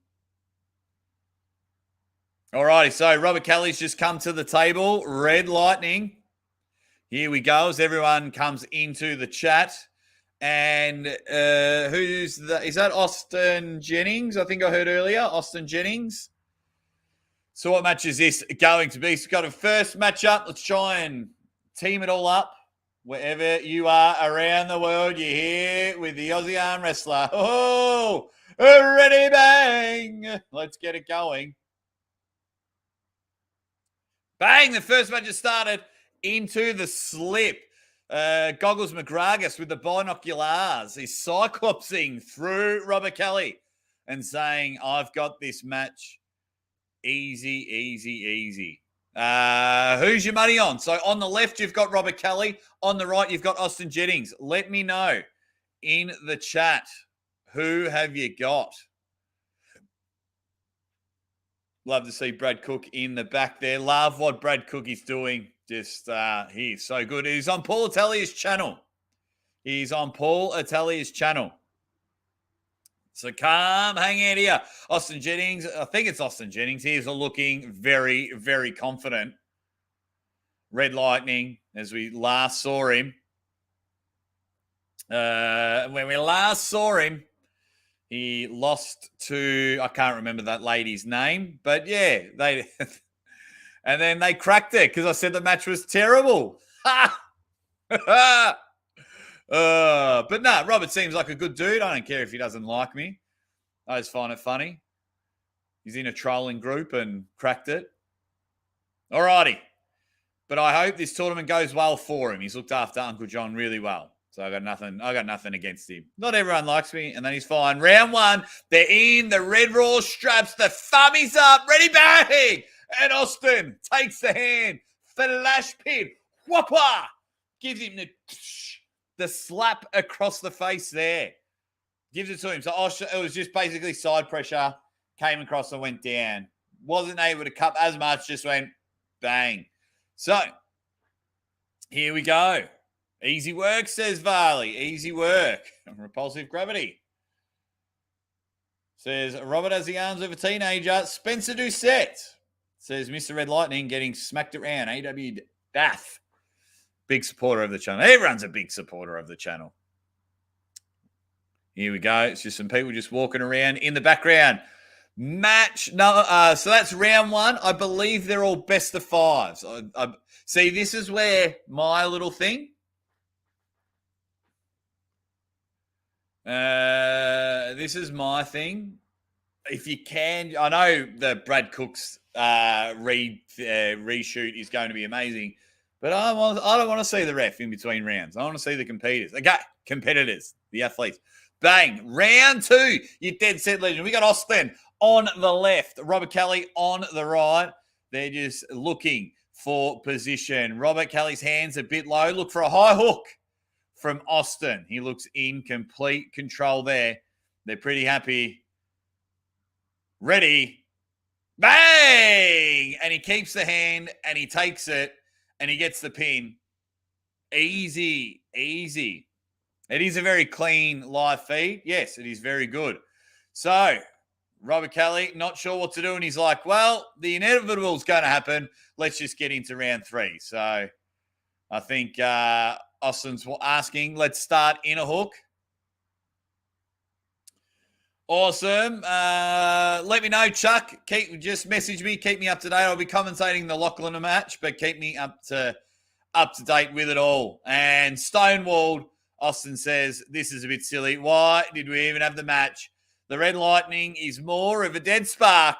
All righty, so Robert Kelly's just come to the table. Red Lightning. Here we go as everyone comes into the chat. And is that Austin Jennings? I think I heard earlier. Austin Jennings. So what match is this going to be? So we've got a first matchup. Let's try and team it all up. Wherever you are around the world, you're here with the Aussie arm wrestler. Oh, ready, bang. Let's get it going. Bang, the first match has started. Into the slip. Goggles McGragus with the binoculars. He's cyclopsing through Robert Kelly and saying, I've got this match easy, easy, easy. Who's your money on? So on the left, you've got Robert Kelly. On the right, you've got Austin Jennings. Let me know in the chat, who have you got? Love to see Brad Cook in the back there. Love what Brad Cook is doing. Just, he's so good. He's on Paul Atelia's channel. So come hang out here. Austin Jennings, I think it's Austin Jennings. He's looking very, very confident. Red Lightning, as we last saw him. When we last saw him, he lost to, I can't remember that lady's name, but yeah, they, and then they cracked it because I said the match was terrible. But no, Robert seems like a good dude. I don't care if he doesn't like me. I just find it funny. He's in a trolling group and cracked it. All righty. But I hope this tournament goes well for him. He's looked after Uncle Jon really well. So I got nothing against him. Not everyone likes me, and then he's fine. Round one, they're in the red raw straps. The thumb is up. Ready, bang! And Austin takes the hand. Flash pin. Whopper! Gives him the slap across the face there. Gives it to him. So it was just basically side pressure. Came across and went down. Wasn't able to cup as much. Just went bang. So here we go. Easy work, says Varley. Easy work. Repulsive gravity. Says Robert has the arms of a teenager. Spencer Doucette. Says Mr. Red Lightning getting smacked around. AW Daff. Big supporter of the channel. Everyone's a big supporter of the channel. Here we go. It's just some people just walking around in the background. Match. No, so that's round one. I believe they're all best of fives. See, this is where my little thing. This is my thing. If you can, I know the Brad Cook's reshoot is going to be amazing, but I don't want to see the ref in between rounds. I want to see the competitors, the athletes. Bang. Round two, you dead set legend. We got Austin on the left, Robert Kelly on the right. They're just looking for position. Robert Kelly's hands a bit low. Look for a high hook from Austin. He looks in complete control there. They're pretty happy. Ready. Bang! And he keeps the hand and he takes it and he gets the pin. Easy, easy. It is a very clean live feed. Yes, it is very good. So, Robert Kelly, not sure what to do. And he's like, well, the inevitable is going to happen. Let's just get into round three. So, I think Austin's asking, let's start in a hook. Awesome. Let me know, Chuck. Just message me. Keep me up to date. I'll be commentating the Lachlan match, but keep me up to date with it all. And Stonewalled, Austin says, this is a bit silly. Why did we even have the match? The Red Lightning is more of a dead spark.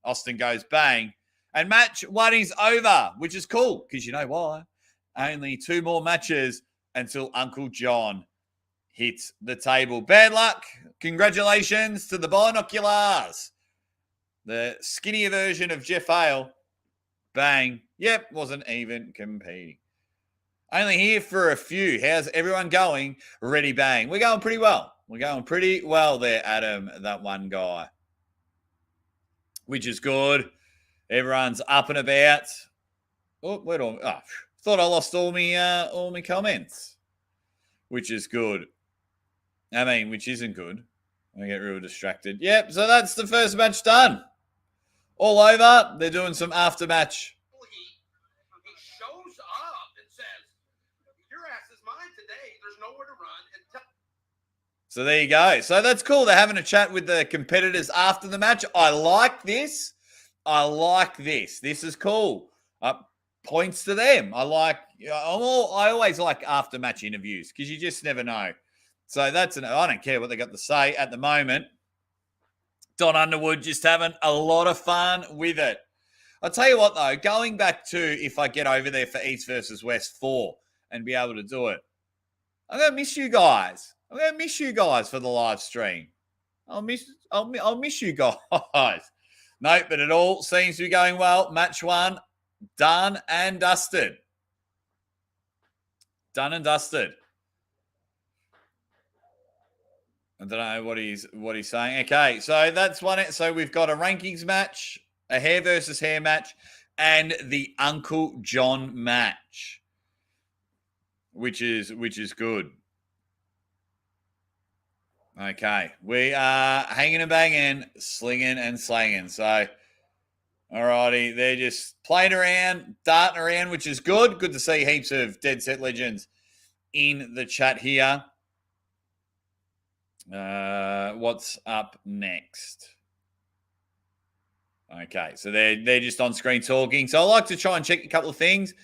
Austin goes bang. And match 1 is over, which is cool, because you know why? Only 2 more matches until Uncle Jon hits the table. Bad luck. Congratulations to the Binoculars. The skinnier version of Jeff Hale. Bang. Yep, wasn't even competing. Only here for a few. How's everyone going? Ready, bang. We're going pretty well. We're going pretty well there, Adam, that one guy. Which is good. Everyone's up and about. Oh, where do I? Oh, thought I lost all my comments. Which is good. I mean, which isn't good. I get real distracted. Yep, so that's the first match done. All over. They're doing some after match. He shows up and says, your ass is mine today. There's nowhere to run. So there you go. So that's cool. They're having a chat with the competitors after the match. I like this. This is cool. Points to them. I always like after match interviews because you just never know. So I don't care what they got to say at the moment. Don Underwood just having a lot of fun with it. I'll tell you what though, going back to if I get over there for East versus West 4 and be able to do it, I'm going to miss you guys. I'm going to miss you guys for the live stream. I'll miss you guys. No, but it all seems to be going well. Match 1, done and dusted. Done and dusted. I don't know what he's saying. Okay, so that's one. So we've got a rankings match, a hair versus hair match, and the Uncle Jon match, which is good. Okay, we are hanging and banging, slinging and slanging. So, alrighty, they're just playing around, darting around, which is good. Good to see heaps of Dead Set Legends in the chat here. What's up next? Okay, so they're just on screen talking. So I like to try and check a couple of things.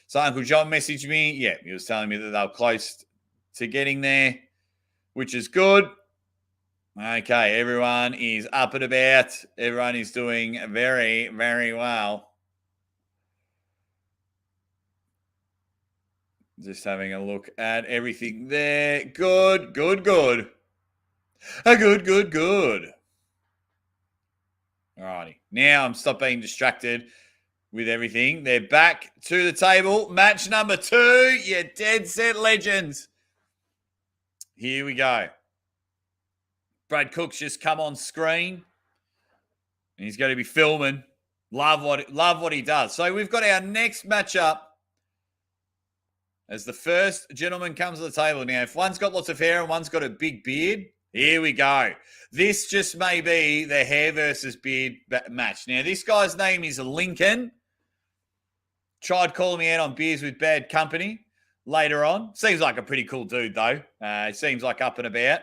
So Uncle Jon messaged me. Yeah, he was telling me that they were close to getting there, which is good. Okay, everyone is up and about. Everyone is doing very, very well. Just having a look at everything there. Good. Good. Alrighty. Now I'm stop being distracted with everything. They're back to the table. Match number 2. You Dead Set Legends. Here we go. Brad Cook's just come on screen. And he's going to be filming. Love what he does. So we've got our next matchup as the first gentleman comes to the table. Now, if one's got lots of hair and one's got a big beard, here we go. This just may be the hair versus beard match. Now, this guy's name is Lincoln. Tried calling me out on Beers with Bad Company later on. Seems like a pretty cool dude, though. Seems like up and about.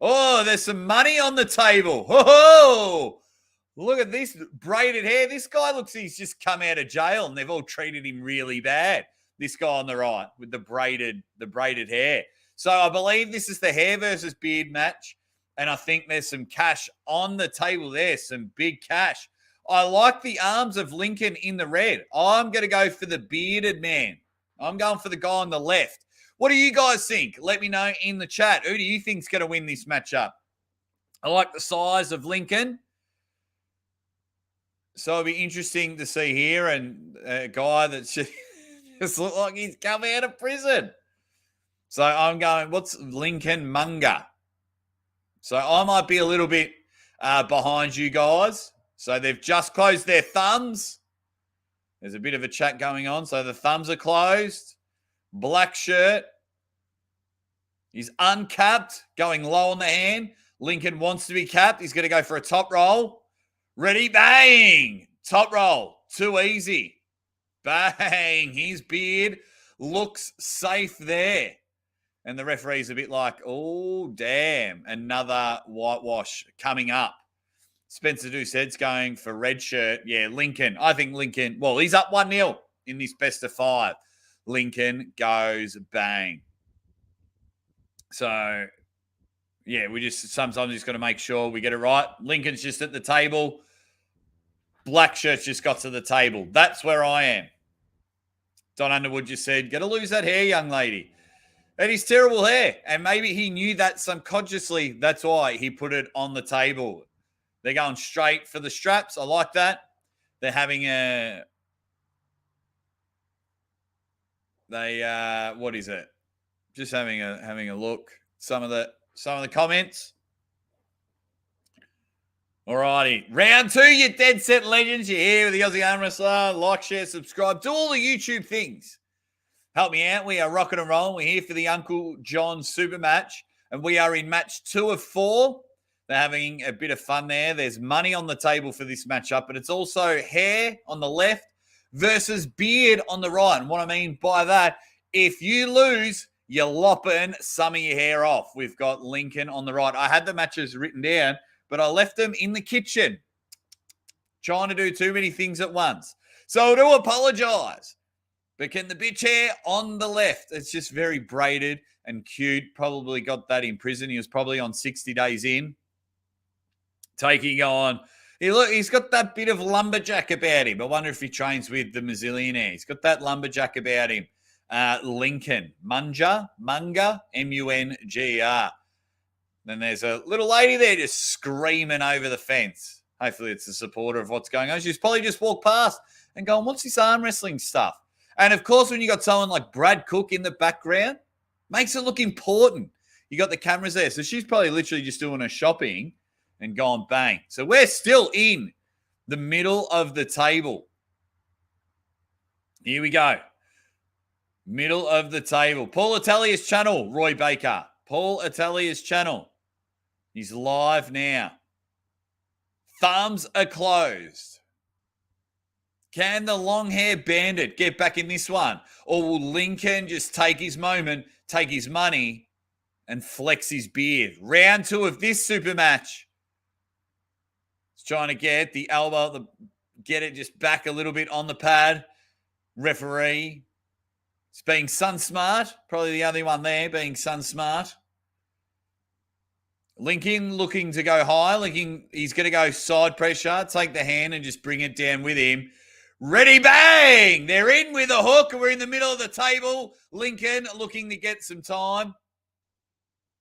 Oh, there's some money on the table. Oh, look at this braided hair. This guy looks he's just come out of jail and they've all treated him really bad. This guy on the right with the braided hair. So I believe this is the hair versus beard match. And I think there's some cash on the table there, some big cash. I like the arms of Lincoln in the red. I'm going to go for the bearded man. I'm going for the guy on the left. What do you guys think? Let me know in the chat. Who do you think's going to win this matchup? I like the size of Lincoln. So it'll be interesting to see here. And a guy that's just looked like he's come out of prison. So I'm going, what's Lincoln Munger? So I might be a little bit behind you guys. So they've just closed their thumbs. There's a bit of a chat going on. So the thumbs are closed. Black shirt. He's uncapped, going low on the hand. Lincoln wants to be capped. He's going to go for a top roll. Ready, bang. Top roll. Too easy. Bang. His beard looks safe there. And the referee's a bit like, oh, damn, another whitewash coming up. Spencer Doucette's going for red shirt. Yeah, Lincoln. I think Lincoln, well, he's up 1-0 in this best of 5. Lincoln goes bang. So, yeah, we just sometimes just got to make sure we get it right. Lincoln's just at the table. Black shirt's just got to the table. That's where I am. Don Underwood just said, "Got to lose that hair, young lady." And he's terrible hair. And maybe he knew that subconsciously. That's why he put it on the table. They're going straight for the straps. I like that. They're having what is it? Just having a look. Some of the comments. Alrighty. Round 2, you dead set legends. You're here with the Aussie Arm Wrestler. Like, share, subscribe. Do all the YouTube things. Help me out. We are rocking and rolling. We're here for the Uncle Jon Supermatch. And we are in match 2 of 4. They're having a bit of fun there. There's money on the table for this matchup, but it's also hair on the left versus beard on the right. And what I mean by that, if you lose, you're lopping some of your hair off. We've got Lincoln on the right. I had the matches written down, but I left them in the kitchen, trying to do too many things at once. So I do apologize. But can the bitch hair on the left, it's just very braided and cute. Probably got that in prison. He was probably on 60 days in. Taking on, he's got that bit of lumberjack about him. I wonder if he trains with the Mazillionaire. He's got that lumberjack about him. Lincoln, Munger, M-U-N-G-R. Then there's a little lady there just screaming over the fence. Hopefully it's a supporter of what's going on. She's probably just walked past and going, what's this arm wrestling stuff? And, of course, when you got someone like Brad Cook in the background, makes it look important. You got the cameras there. So she's probably literally just doing her shopping and gone bang. So we're still in the middle of the table. Here we go. Middle of the table. Paul Italia's channel, Roy Baker. Paul Italia's channel. He's live now. Thumbs are closed. Can the long hair bandit get back in this one? Or will Lincoln just take his moment, take his money, and flex his beard? Round 2 of this super match. He's trying to get the elbow, get it just back a little bit on the pad. Referee. It's being sun smart. Probably the only one there being sun smart. Lincoln looking to go high. He's going to go side pressure, take the hand and just bring it down with him. Ready, bang! They're in with a hook. We're in the middle of the table. Lincoln looking to get some time.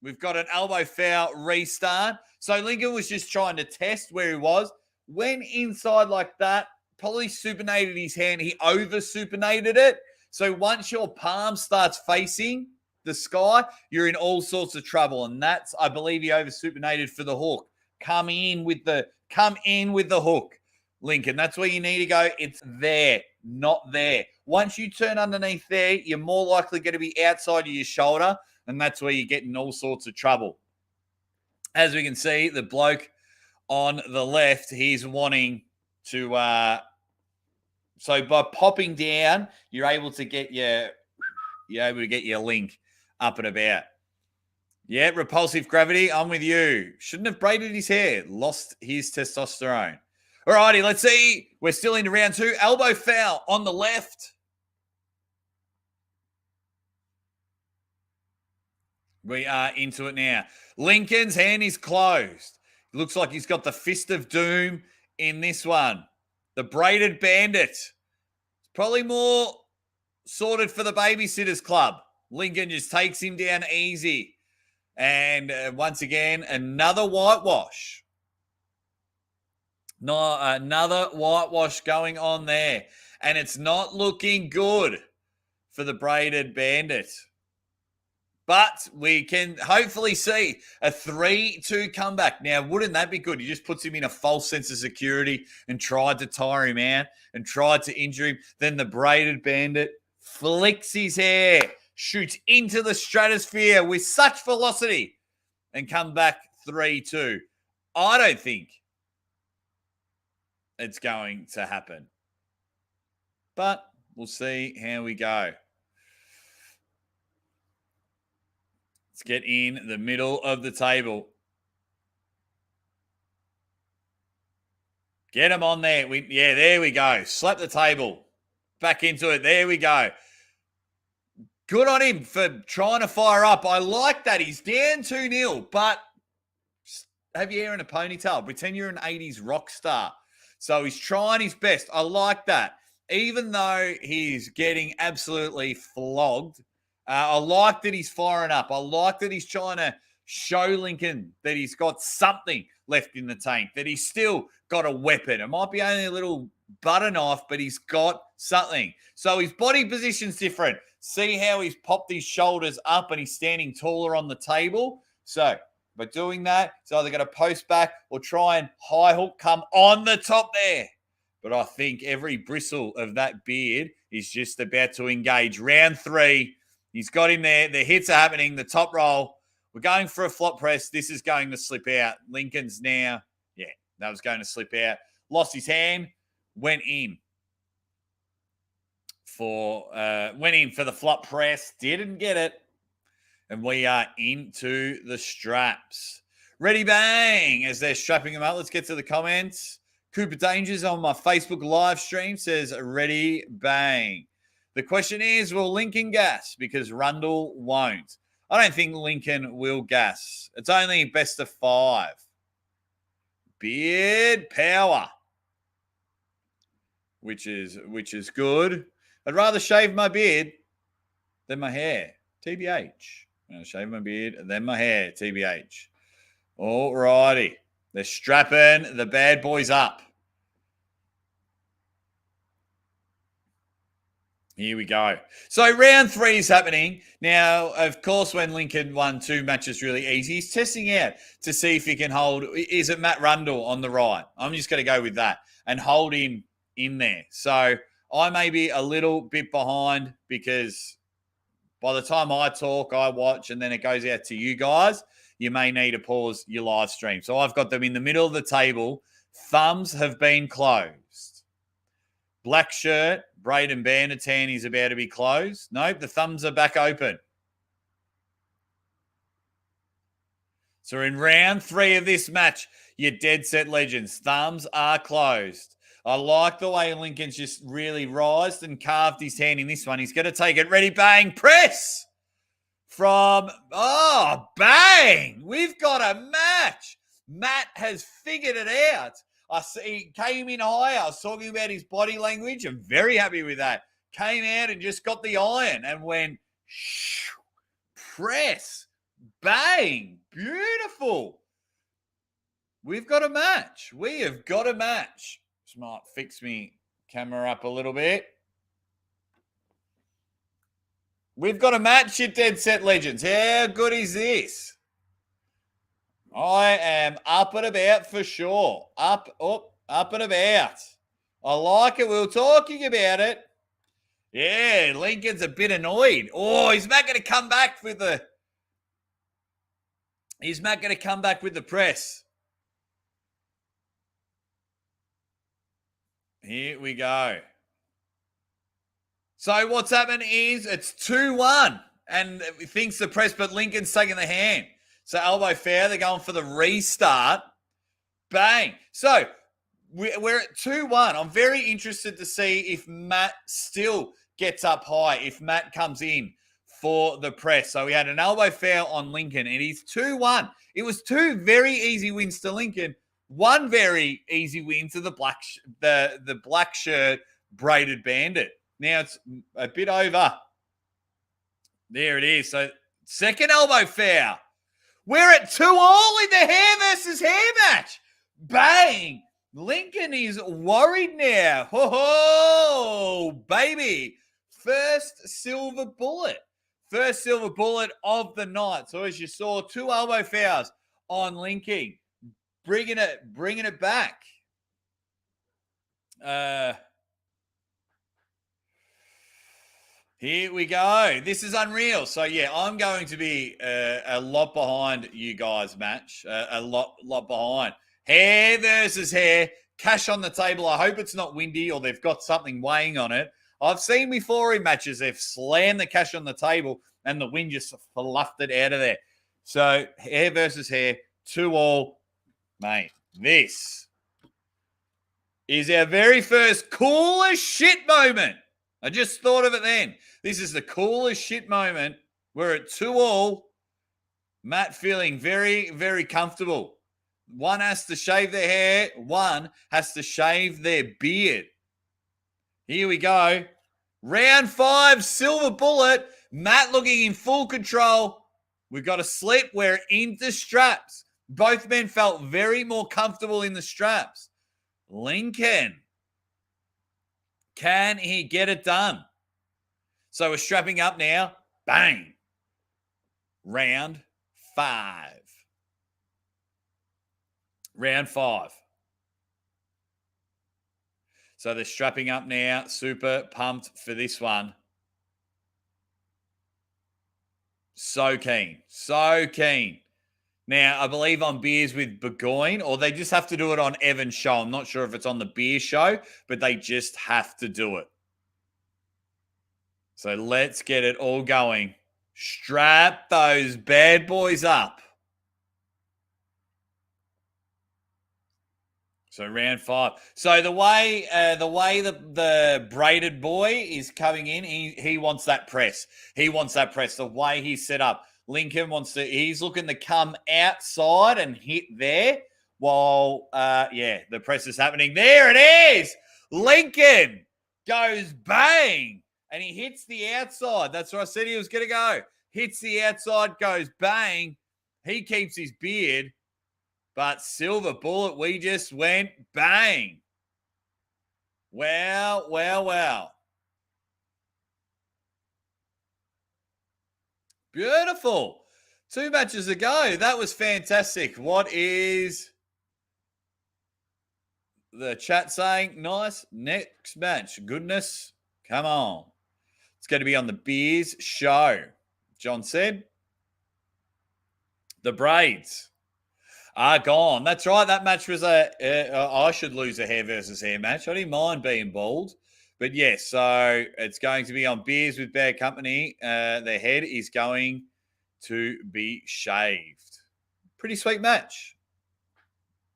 We've got an elbow foul restart. So Lincoln was just trying to test where he was. Went inside like that, probably supinated his hand. He over-supinated it. So once your palm starts facing the sky, you're in all sorts of trouble. And that's, I believe, he over-supinated for the hook. Come in with the hook, Lincoln. That's where you need to go. It's there, not there. Once you turn underneath there, you're more likely going to be outside of your shoulder, and that's where you get in all sorts of trouble. As we can see, the bloke on the left, he's wanting to so by popping down, you're able to get your link up and about. Yeah, repulsive gravity. I'm with you. Shouldn't have braided his hair. Lost his testosterone. All righty, let's see. We're still into round 2. Elbow foul on the left. We are into it now. Lincoln's hand is closed. Looks like he's got the fist of doom in this one. The braided bandit. Probably more sorted for the Babysitters Club. Lincoln just takes him down easy. And once again, another whitewash. No, another whitewash going on there. And it's not looking good for the braided bandit. But we can hopefully see a 3-2 comeback. Now, wouldn't that be good? He just puts him in a false sense of security and tried to tire him out and tried to injure him. Then the braided bandit flicks his hair, shoots into the stratosphere with such velocity and come back 3-2. I don't think it's going to happen. But we'll see how we go. Let's get in the middle of the table. Get him on there. There we go. Slap the table. Back into it. There we go. Good on him for trying to fire up. I like that. He's down 2-0, but have your hair in a ponytail. Pretend you're an 80s rock star. So he's trying his best. I like that. Even though he's getting absolutely flogged, I like that he's firing up. I like that he's trying to show Lincoln that he's got something left in the tank, that he's still got a weapon. It might be only a little butter knife, but he's got something. So his body position's different. See how he's popped his shoulders up and he's standing taller on the table? So by doing that, it's either going to post back or try and high hook come on the top there. But I think every bristle of that beard is just about to engage. Round 3, he's got him there. The hits are happening. The top roll. We're going for a flop press. This is going to slip out. Lincoln's now, that was going to slip out. Lost his hand. Went in for the flop press. Didn't get it. And we are into the straps. Ready, bang, as they're strapping them up. Let's get to the comments. Cooper Dangers on my Facebook live stream says, ready, bang. The question is, will Lincoln gas? Because Rundle won't. I don't think Lincoln will gas. It's only best of 5. Beard power. Which is good. I'd rather shave my beard than my hair. TBH. I'll shave my beard than my hair. TBH. All righty. They're strapping the bad boys up. Here we go. So round 3 is happening. Now, of course, when Lincoln won 2 matches really easy, he's testing out to see if he can hold. Is it Matt Rundle on the right? I'm just going to go with that and hold him in there. So I may be a little bit behind because by the time I talk, I watch, and then it goes out to you guys, you may need to pause your live stream. So I've got them in the middle of the table. Thumbs have been closed. Black shirt, Braden Bannertan is about to be closed. Nope, the thumbs are back open. So we're in round 3 of this match. Your dead set legends. Thumbs are closed. I like the way Lincoln's just really rised and carved his hand in this one. He's going to take it. Ready, bang, press from, bang. We've got a match. Matt has figured it out. I see he came in high. I was talking about his body language. I'm very happy with that. Came out and just got the iron and went, press, bang, beautiful. We've got a match. We have got a match. Just might fix me camera up a little bit. We've got a match, you dead set legends. How good is this? I am up and about for sure. Up and about. I like it. We were talking about it. Yeah, Lincoln's a bit annoyed. Oh, is Matt going to come back with the... Is Matt going to come back with the press? Here we go. So what's happened is it's 2-1 and he thinks the press, but Lincoln's taking the hand. So elbow fair, they're going for the restart. Bang. So we're at 2-1. I'm very interested to see if Matt still gets up high, if Matt comes in for the press. So we had an elbow fair on Lincoln, and he's 2-1. It was 2 very easy wins to Lincoln, 1 very easy win to the black shirt braided bandit. Now it's a bit over. There it is. So second elbow fair. We're at 2-2 in the hair versus hair match. Bang. Lincoln is worried now. Ho, baby. First silver bullet. First silver bullet of the night. So as you saw, 2 elbow fouls on Lincoln. Bringing it back. Here we go. This is unreal. So, yeah, I'm going to be a lot behind you guys, match. A lot behind. Hair versus hair. Cash on the table. I hope it's not windy or they've got something weighing on it. I've seen before in matches they've slammed the cash on the table and the wind just fluffed it out of there. So hair versus hair, 2-2. Mate, this is our very first coolest shit moment. I just thought of it then. This is the coolest shit moment. We're at 2-2. Matt feeling very, very comfortable. One has to shave their hair. One has to shave their beard. Here we go. Round 5, silver bullet. Matt looking in full control. We've got a slip. We're into straps. Both men felt very more comfortable in the straps. Lincoln. Can he get it done? So we're strapping up now. Bang. Round 5. Round 5. So they're strapping up now. Super pumped for this one. So keen. So keen. Now, I believe on Beers with Burgoyne, or they just have to do it on Evan's show. I'm not sure if it's on the Beer show, but they just have to do it. So let's get it all going. Strap those bad boys up. So round 5. So the way the braided boy is coming in, he wants that press. He wants that press. The way he's set up. Lincoln he's looking to come outside and hit there while, the press is happening. There it is. Lincoln goes bang and he hits the outside. That's where I said he was going to go. Hits the outside, goes bang. He keeps his beard. But silver bullet, we just went bang. Well. Beautiful. 2 matches ago. That was fantastic. What is the chat saying? Nice. Next match. Goodness. Come on. It's going to be on the Beers show. John said. The braids are gone. That's right. That match was I should lose a hair versus hair match. I didn't mind being bald. But yes, so it's going to be on Beers with Bad Company. Their head is going to be shaved. Pretty sweet match,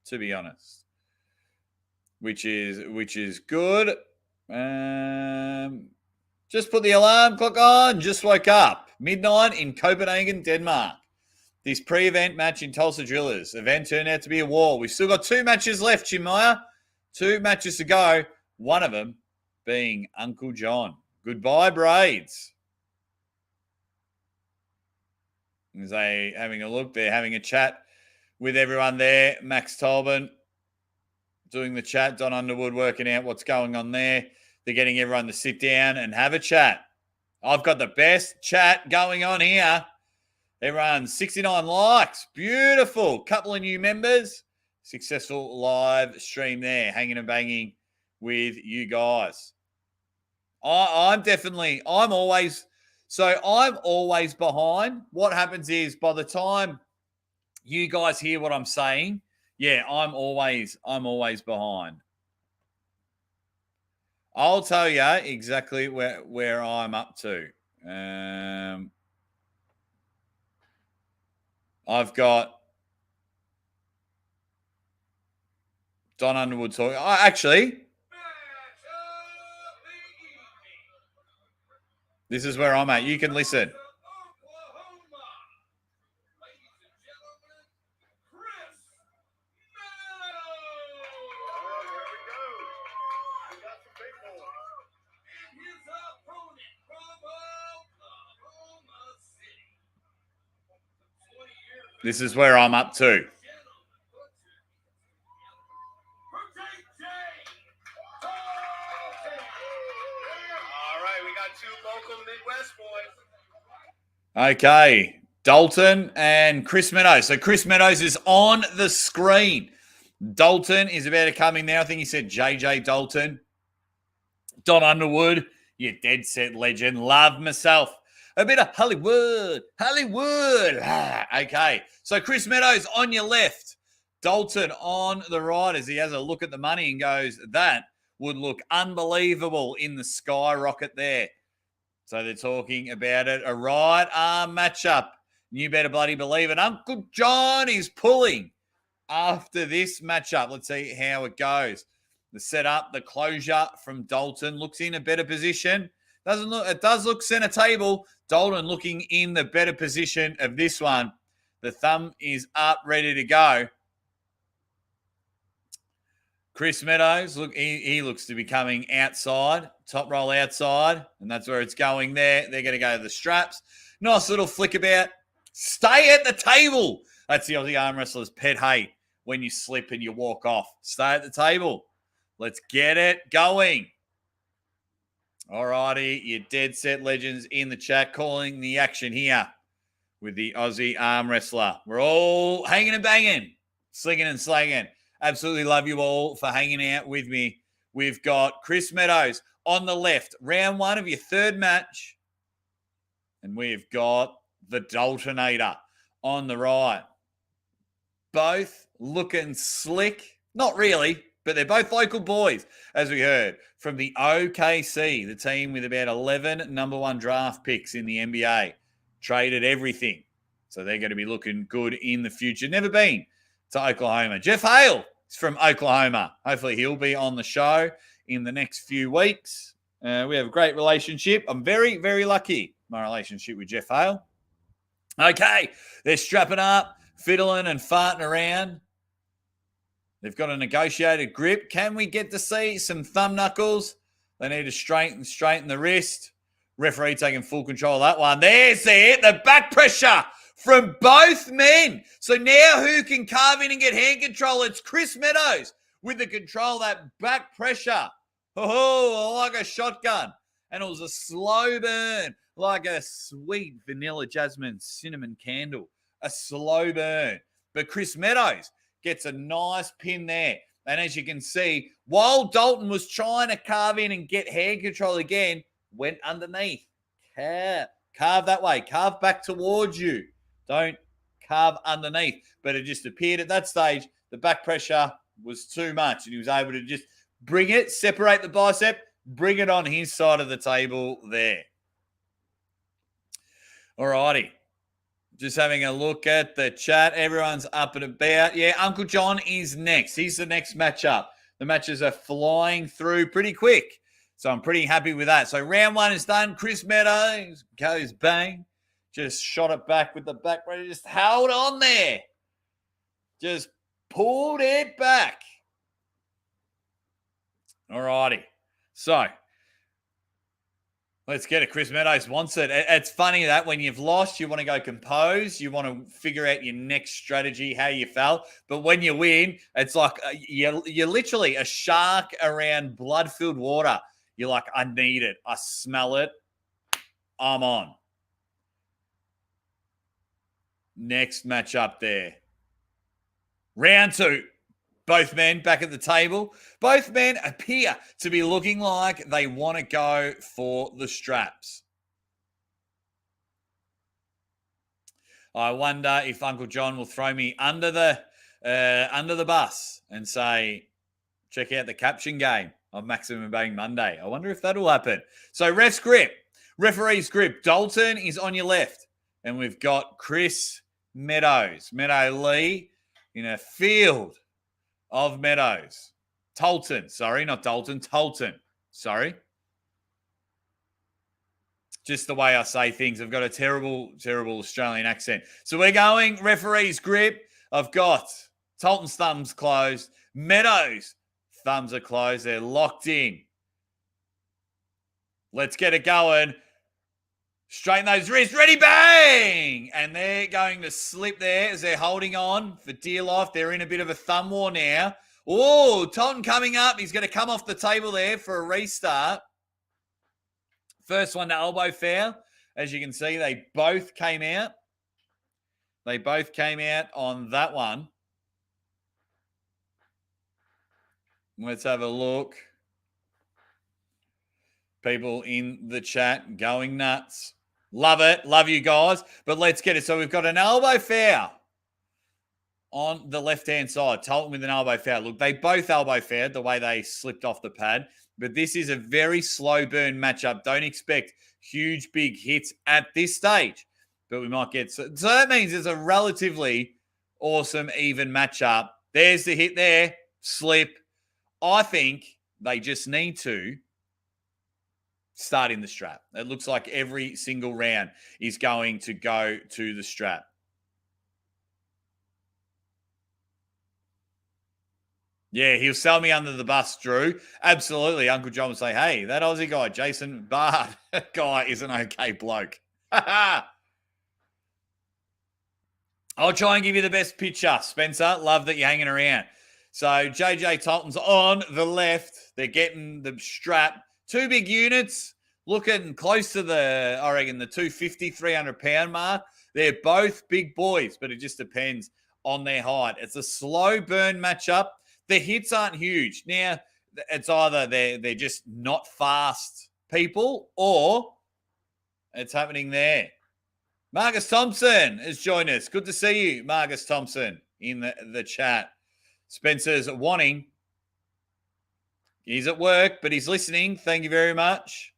to be honest. Which is good. Just put the alarm clock on. Just woke up. Midnight in Copenhagen, Denmark. This pre-event match in Tulsa Drillers. Event turned out to be a war. We've still got 2 matches left, Jimaya. 2 matches to go. One of them being Uncle Jon. Goodbye, braids. As they having a look, they're having a chat with everyone there. Max Tolbin doing the chat. Don Underwood working out what's going on there. They're getting everyone to sit down and have a chat. I've got the best chat going on here. Everyone, 69 likes. Beautiful. Couple of new members. Successful live stream there. Hanging and banging with you guys. I'm always behind. What happens is by the time you guys hear what I'm saying, I'm always behind. I'll tell you exactly where I'm up to. I've got Don Underwood talking. Actually, this is where I'm at. You can listen. This is where I'm up to. All right, we got 2 local Midwest boys. Okay, Dalton and Chris Meadows. So Chris Meadows is on the screen. Dalton is about to come in now. I think he said JJ Dalton. Don Underwood, you dead set legend. Love myself. A bit of Hollywood. Okay, so Chris Meadows on your left. Dalton on the right as he has a look at the money and goes, that would look unbelievable in the skyrocket there. So they're talking about it. A right arm matchup. You better bloody believe it. Uncle Jon is pulling after this matchup. Let's see how it goes. The setup, the closure from Dalton looks in a better position. It does look center table. Dalton looking in the better position of this one. The thumb is up, ready to go. Chris Meadows, look, he looks to be coming outside, top roll outside, and that's where it's going there. They're going to go to the straps. Nice little flick about. Stay at the table. That's the Aussie arm wrestler's pet hate when you slip and you walk off. Stay at the table. Let's get it going. All righty, you dead set legends in the chat calling the action here with the Aussie arm wrestler. We're all hanging and banging, slinging and slanging. Absolutely love you all for hanging out with me. We've got Chris Meadows on the left, round one of your third match. And we've got the Daltonator on the right. Both looking slick. Not really, but they're both local boys, as we heard, from the OKC, the team with about 11 number one draft picks in the NBA. Traded everything. So they're going to be looking good in the future. Never been to Oklahoma. Jeff Hale is from Oklahoma. Hopefully he'll be on the show in the next few weeks. We have a great relationship. I'm very, very lucky, my relationship with Jeff Hale. Okay, they're strapping up, fiddling and farting around. They've got a negotiated grip. Can we get to see some thumb knuckles? They need to straighten the wrist. Referee taking full control of that one. There's it. The back pressure from both men. So now who can carve in and get hand control? It's Chris Meadows with the control, that back pressure. Oh, like a shotgun. And it was a slow burn, like a sweet vanilla jasmine cinnamon candle. A slow burn. But Chris Meadows gets a nice pin there. And as you can see, while Dalton was trying to carve in and get hand control again, went underneath. Carve that way. Carve back towards you. Don't carve underneath. But it just appeared at that stage, the back pressure was too much. And he was able to just bring it, separate the bicep, bring it on his side of the table there. All righty. Just having a look at the chat. Everyone's up and about. Yeah, Uncle Jon is next. He's the next matchup. The matches are flying through pretty quick. So I'm pretty happy with that. So round one is done. Chris Meadows goes bang. Just shot it back with the back ready. Just held on there. Just pulled it back. All righty. So let's get it. Chris Meadows wants it. It's funny that when you've lost, you want to go compose. You want to figure out your next strategy, how you felt. But when you win, it's like you're literally a shark around blood-filled water. You're like, I need it. I smell it. I'm on. Next match up there. Round two. Both men back at the table. Both men appear to be looking like they want to go for the straps. I wonder if Uncle Jon will throw me under the bus and say, check out the caption game of Maximum Bang Monday. I wonder if that'll happen. So ref's grip, referee's grip. Dalton is on your left. And we've got Chris Meadows. Meadow Lee in a field of Meadows. Tolton. Sorry, not Dalton. Tolton. Sorry. Just the way I say things. I've got a terrible, terrible Australian accent. So we're going referee's grip. I've got Tolton's thumbs closed. Meadows' thumbs are closed. They're locked in. Let's get it going. Straighten those wrists. Ready, bang! And they're going to slip there as they're holding on for dear life. They're in a bit of a thumb war now. Oh, Tolton coming up. He's going to come off the table there for a restart. First one to elbow foul. As you can see, they both came out. They both came out on that one. Let's have a look. People in the chat going nuts. Love it. Love you guys. But let's get it. So we've got an elbow foul on the left-hand side. Tolton with an elbow foul. Look, they both elbow fouled the way they slipped off the pad. But this is a very slow burn matchup. Don't expect huge, big hits at this stage. but we might get... So that means it's a relatively awesome, even matchup. There's the hit there. Slip. I think they just need to start in the strap. It looks like every single round is going to go to the strap. Yeah, he'll sell me under the bus, Drew. Absolutely. Uncle Jon will say, hey, that Aussie guy, Jason Bard, guy is an okay bloke. I'll try and give you the best picture, Spencer. Love that you're hanging around. So JJ Tolton's on the left. They're getting the strap. Two big units, looking close to the, I reckon, the 250, 300-pound mark. They're both big boys, but it just depends on their height. It's a slow burn matchup. The hits aren't huge. Now, it's either they're just not fast people or it's happening there. Marcus Thompson has joined us. Good to see you, Marcus Thompson, in the chat. Spencer's wanting. He's at work, but he's listening. Thank you very much.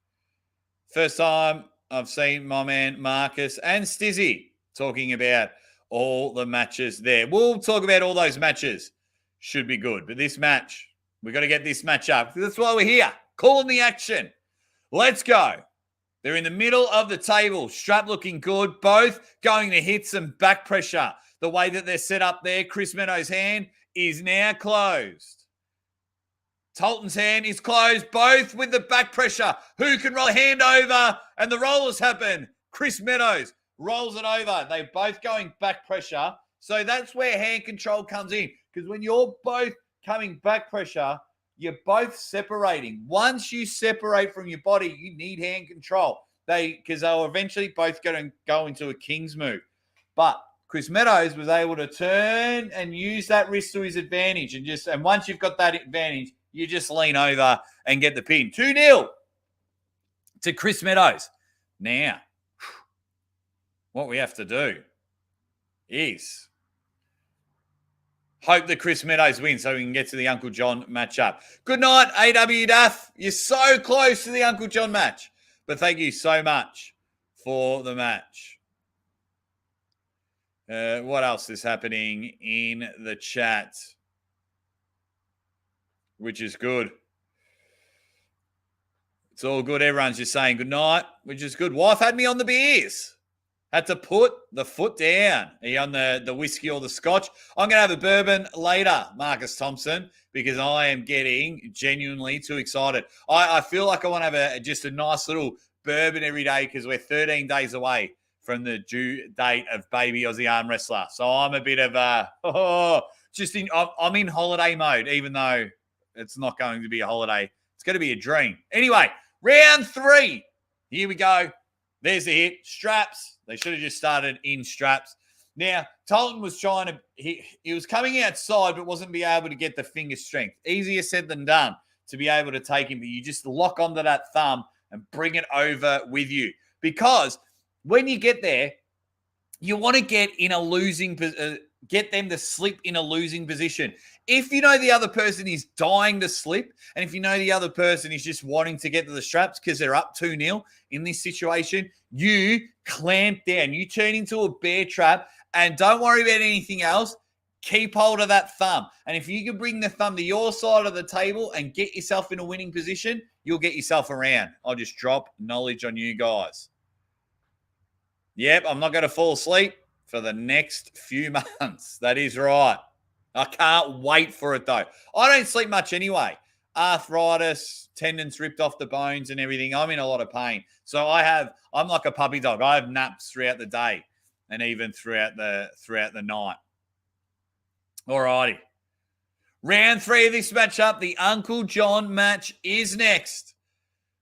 First time I've seen my man Marcus and Stizzy talking about all the matches there. We'll talk about all those matches. Should be good. But this match, we've got to get this match up. That's why we're here. Calling the action. Let's go. They're in the middle of the table. Strap looking good. Both going to hit some back pressure. The way that they're set up there, Chris Meadows' hand is now closed. Tolton's hand is closed, both with the back pressure. Who can roll a hand over? And the rollers happen. Chris Meadows rolls it over. They're both going back pressure. So that's where hand control comes in. Because when you're both coming back pressure, you're both separating. Once you separate from your body, you need hand control. Because they'll eventually both going to go into a king's move. But Chris Meadows was able to turn and use that wrist to his advantage. And once you've got that advantage, you just lean over and get the pin. 2-0 to Chris Meadows. Now, what we have to do is hope that Chris Meadows wins so we can get to the Uncle Jon matchup. Good night, AW Duff. You're so close to the Uncle Jon match. But thank you so much for the match. What else is happening in the chat? Which is good. It's all good. Everyone's just saying good night, which is good. Wife had me on the beers. Had to put the foot down. Are you on the whiskey or the scotch? I'm going to have a bourbon later, Marcus Thompson, because I am getting genuinely too excited. I feel like I want to have just a nice little bourbon every day because we're 13 days away from the due date of baby Aussie arm wrestler. So I'm a bit of I'm in holiday mode, even though it's not going to be a holiday. It's going to be a dream. Anyway, round 3. Here we go. There's the hit. Straps. They should have just started in straps. Now, Tolton was trying to... He was coming outside but wasn't be able to get the finger strength. Easier said than done to be able to take him. But you just lock onto that thumb and bring it over with you. Because when you get there, you want to get in a losing get them to slip in a losing position. If you know the other person is dying to slip, and if you know the other person is just wanting to get to the straps because they're up 2-0 in this situation, you clamp down. You turn into a bear trap and don't worry about anything else. Keep hold of that thumb. And if you can bring the thumb to your side of the table and get yourself in a winning position, you'll get yourself around. I'll just drop knowledge on you guys. Yep, I'm not going to fall asleep for the next few months. That is right. I can't wait for it, though. I don't sleep much anyway. Arthritis, tendons ripped off the bones and everything. I'm in a lot of pain. So I'm like a puppy dog. I have naps throughout the day and even throughout the night. All righty. Round 3 of this matchup, the Uncle Jon match is next.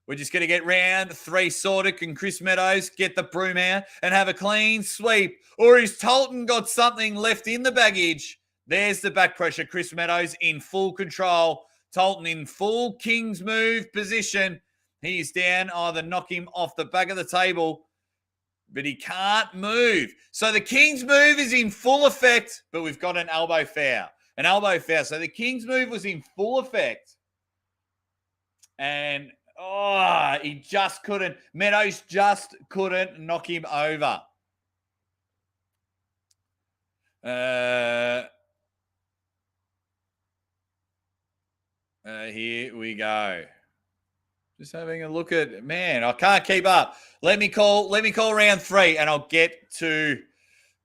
We're just going to get round 3 sorted. Can Chris Meadows get the broom out and have a clean sweep? Or is Tolton got something left in the baggage? There's the back pressure. Chris Meadows in full control. Tolton in full King's move position. He's down. Either knock him off the back of the table, but he can't move. So the King's move is in full effect, but we've got an elbow foul. An elbow foul. So the King's move was in full effect. And... he just couldn't. Meadows just couldn't knock him over. Here we go. Just having a look at, man, I can't keep up. Let me call round 3 and I'll get to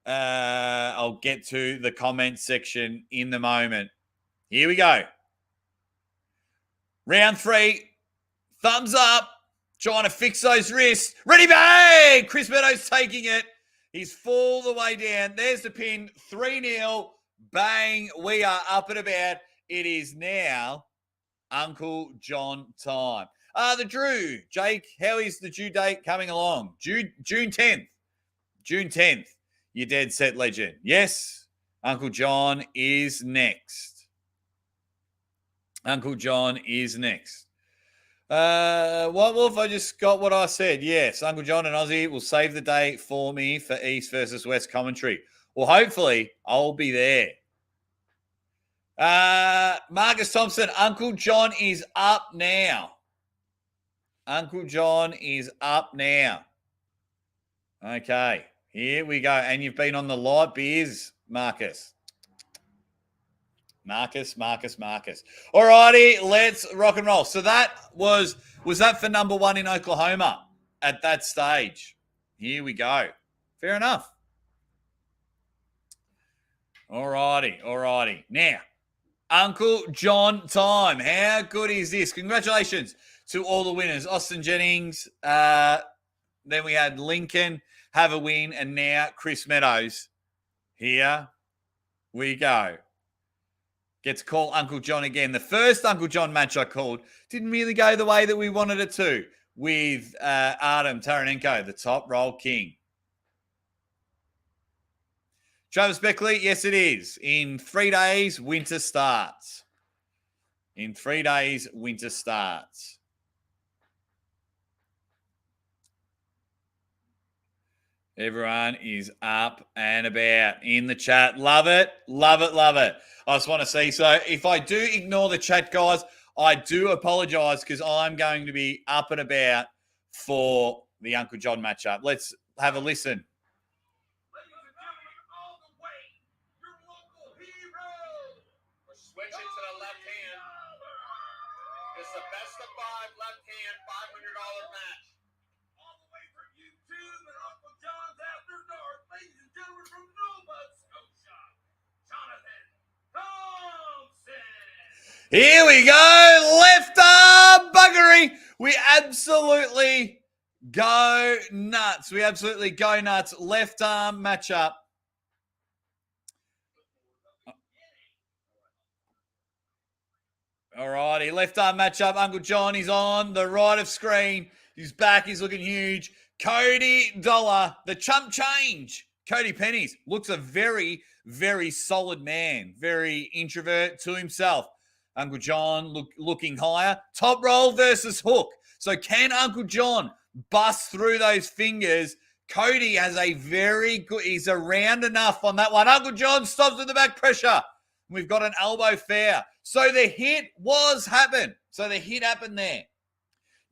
the comment section in the moment. Here we go. Round 3. Thumbs up. Trying to fix those wrists. Ready, bang! Chris Meadows taking it. He's full the way down. There's the pin. 3-0. Bang. We are up and about. It is now Uncle Jon time. The Drew. Jake, how is the due date coming along? June 10th. June 10th. You dead set legend. Yes, Uncle Jon is next. Uncle Jon is next. White Wolf, I just got what I said. Yes, Uncle Jon and Aussie will save the day for me for East versus West commentary. Well, hopefully, I'll be there. Marcus Thompson, Uncle Jon is up now. Uncle Jon is up now. Okay, here we go. And you've been on the light beers, Marcus. Marcus. All righty, let's rock and roll. So that was that for number 1 in Oklahoma at that stage? Here we go. Fair enough. All righty. Now, Uncle Jon time. How good is this? Congratulations to all the winners. Austin Jennings, then we had Lincoln have a win, and now Chris Meadows. Here we go. Get to call Uncle Jon again. The first Uncle Jon match I called didn't really go the way that we wanted it to with Artem Taranenko, the top roll king. Travis Beckley, yes, it is. In 3 days, winter starts. Everyone is up and about in the chat. Love it. I just want to see. So if I do ignore the chat, guys, I do apologize because I'm going to be up and about for the Uncle Jon matchup. Let's have a listen. Ladies and gentlemen, all the way, your local hero. Switch it to the left hand. It's the best of 5 left hand $500 match. All the way from YouTube and Uncle Jon's After Dark, ladies and gentlemen, from Nova Scotia, Jonathan Thompson. Here we go. Left arm buggery. We absolutely go nuts. Left arm matchup. All righty. Left arm matchup. Uncle Jon is on the right of screen. His back is looking huge. Cody Dollar, the chump change. Cody Pennies looks a very, very solid man. Very introvert to himself. Uncle Jon looking higher. Top roll versus hook. So can Uncle Jon bust through those fingers? Cody has a very good, he's around enough on that one. Uncle Jon stops with the back pressure. We've got an elbow fair. So the hit happened there.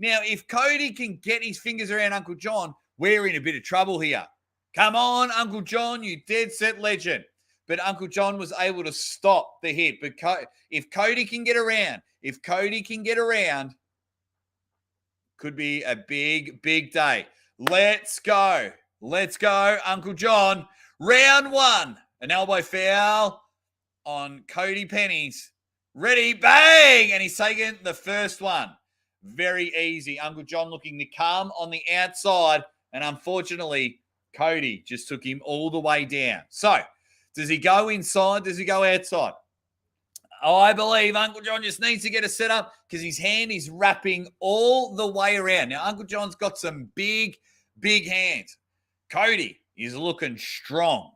Now, if Cody can get his fingers around Uncle Jon, we're in a bit of trouble here. Come on, Uncle Jon, you dead set legend. But Uncle Jon was able to stop the hit. But if Cody can get around, could be a big, big day. Let's go, Uncle Jon. Round 1, an elbow foul on Cody Pennies. Ready, bang! And he's taken the first one. Very easy. Uncle Jon looking to come on the outside. And unfortunately, Cody just took him all the way down. So, does he go inside? Does he go outside? I believe Uncle Jon just needs to get a setup because his hand is wrapping all the way around. Now, Uncle Jon's got some big, big hands. Cody is looking strong.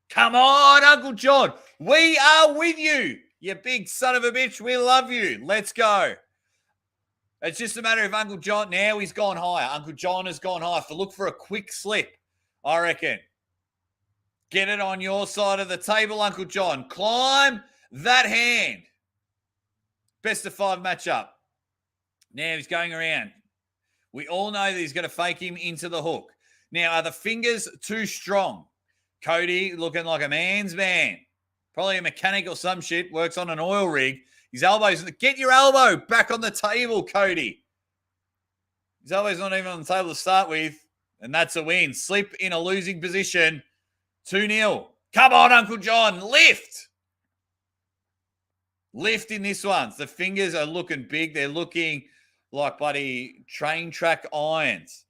Come on, Uncle Jon. We are with you. You big son of a bitch. We love you. Let's go. It's just a matter of Uncle Jon. Now he's gone higher. Uncle Jon has gone higher. Look for a quick slip, I reckon. Get it on your side of the table, Uncle Jon. Climb that hand. Best of 5 matchup. Now he's going around. We all know that he's going to fake him into the hook. Now, are the fingers too strong? Cody looking like a man's man. Probably a mechanic or some shit, works on an oil rig. His elbows, get your elbow back on the table, Cody. His elbow's not even on the table to start with, and that's a win. Slip in a losing position, 2-0. Come on, Uncle Jon, lift. Lift in this one. The fingers are looking big. They're looking like bloody train track irons.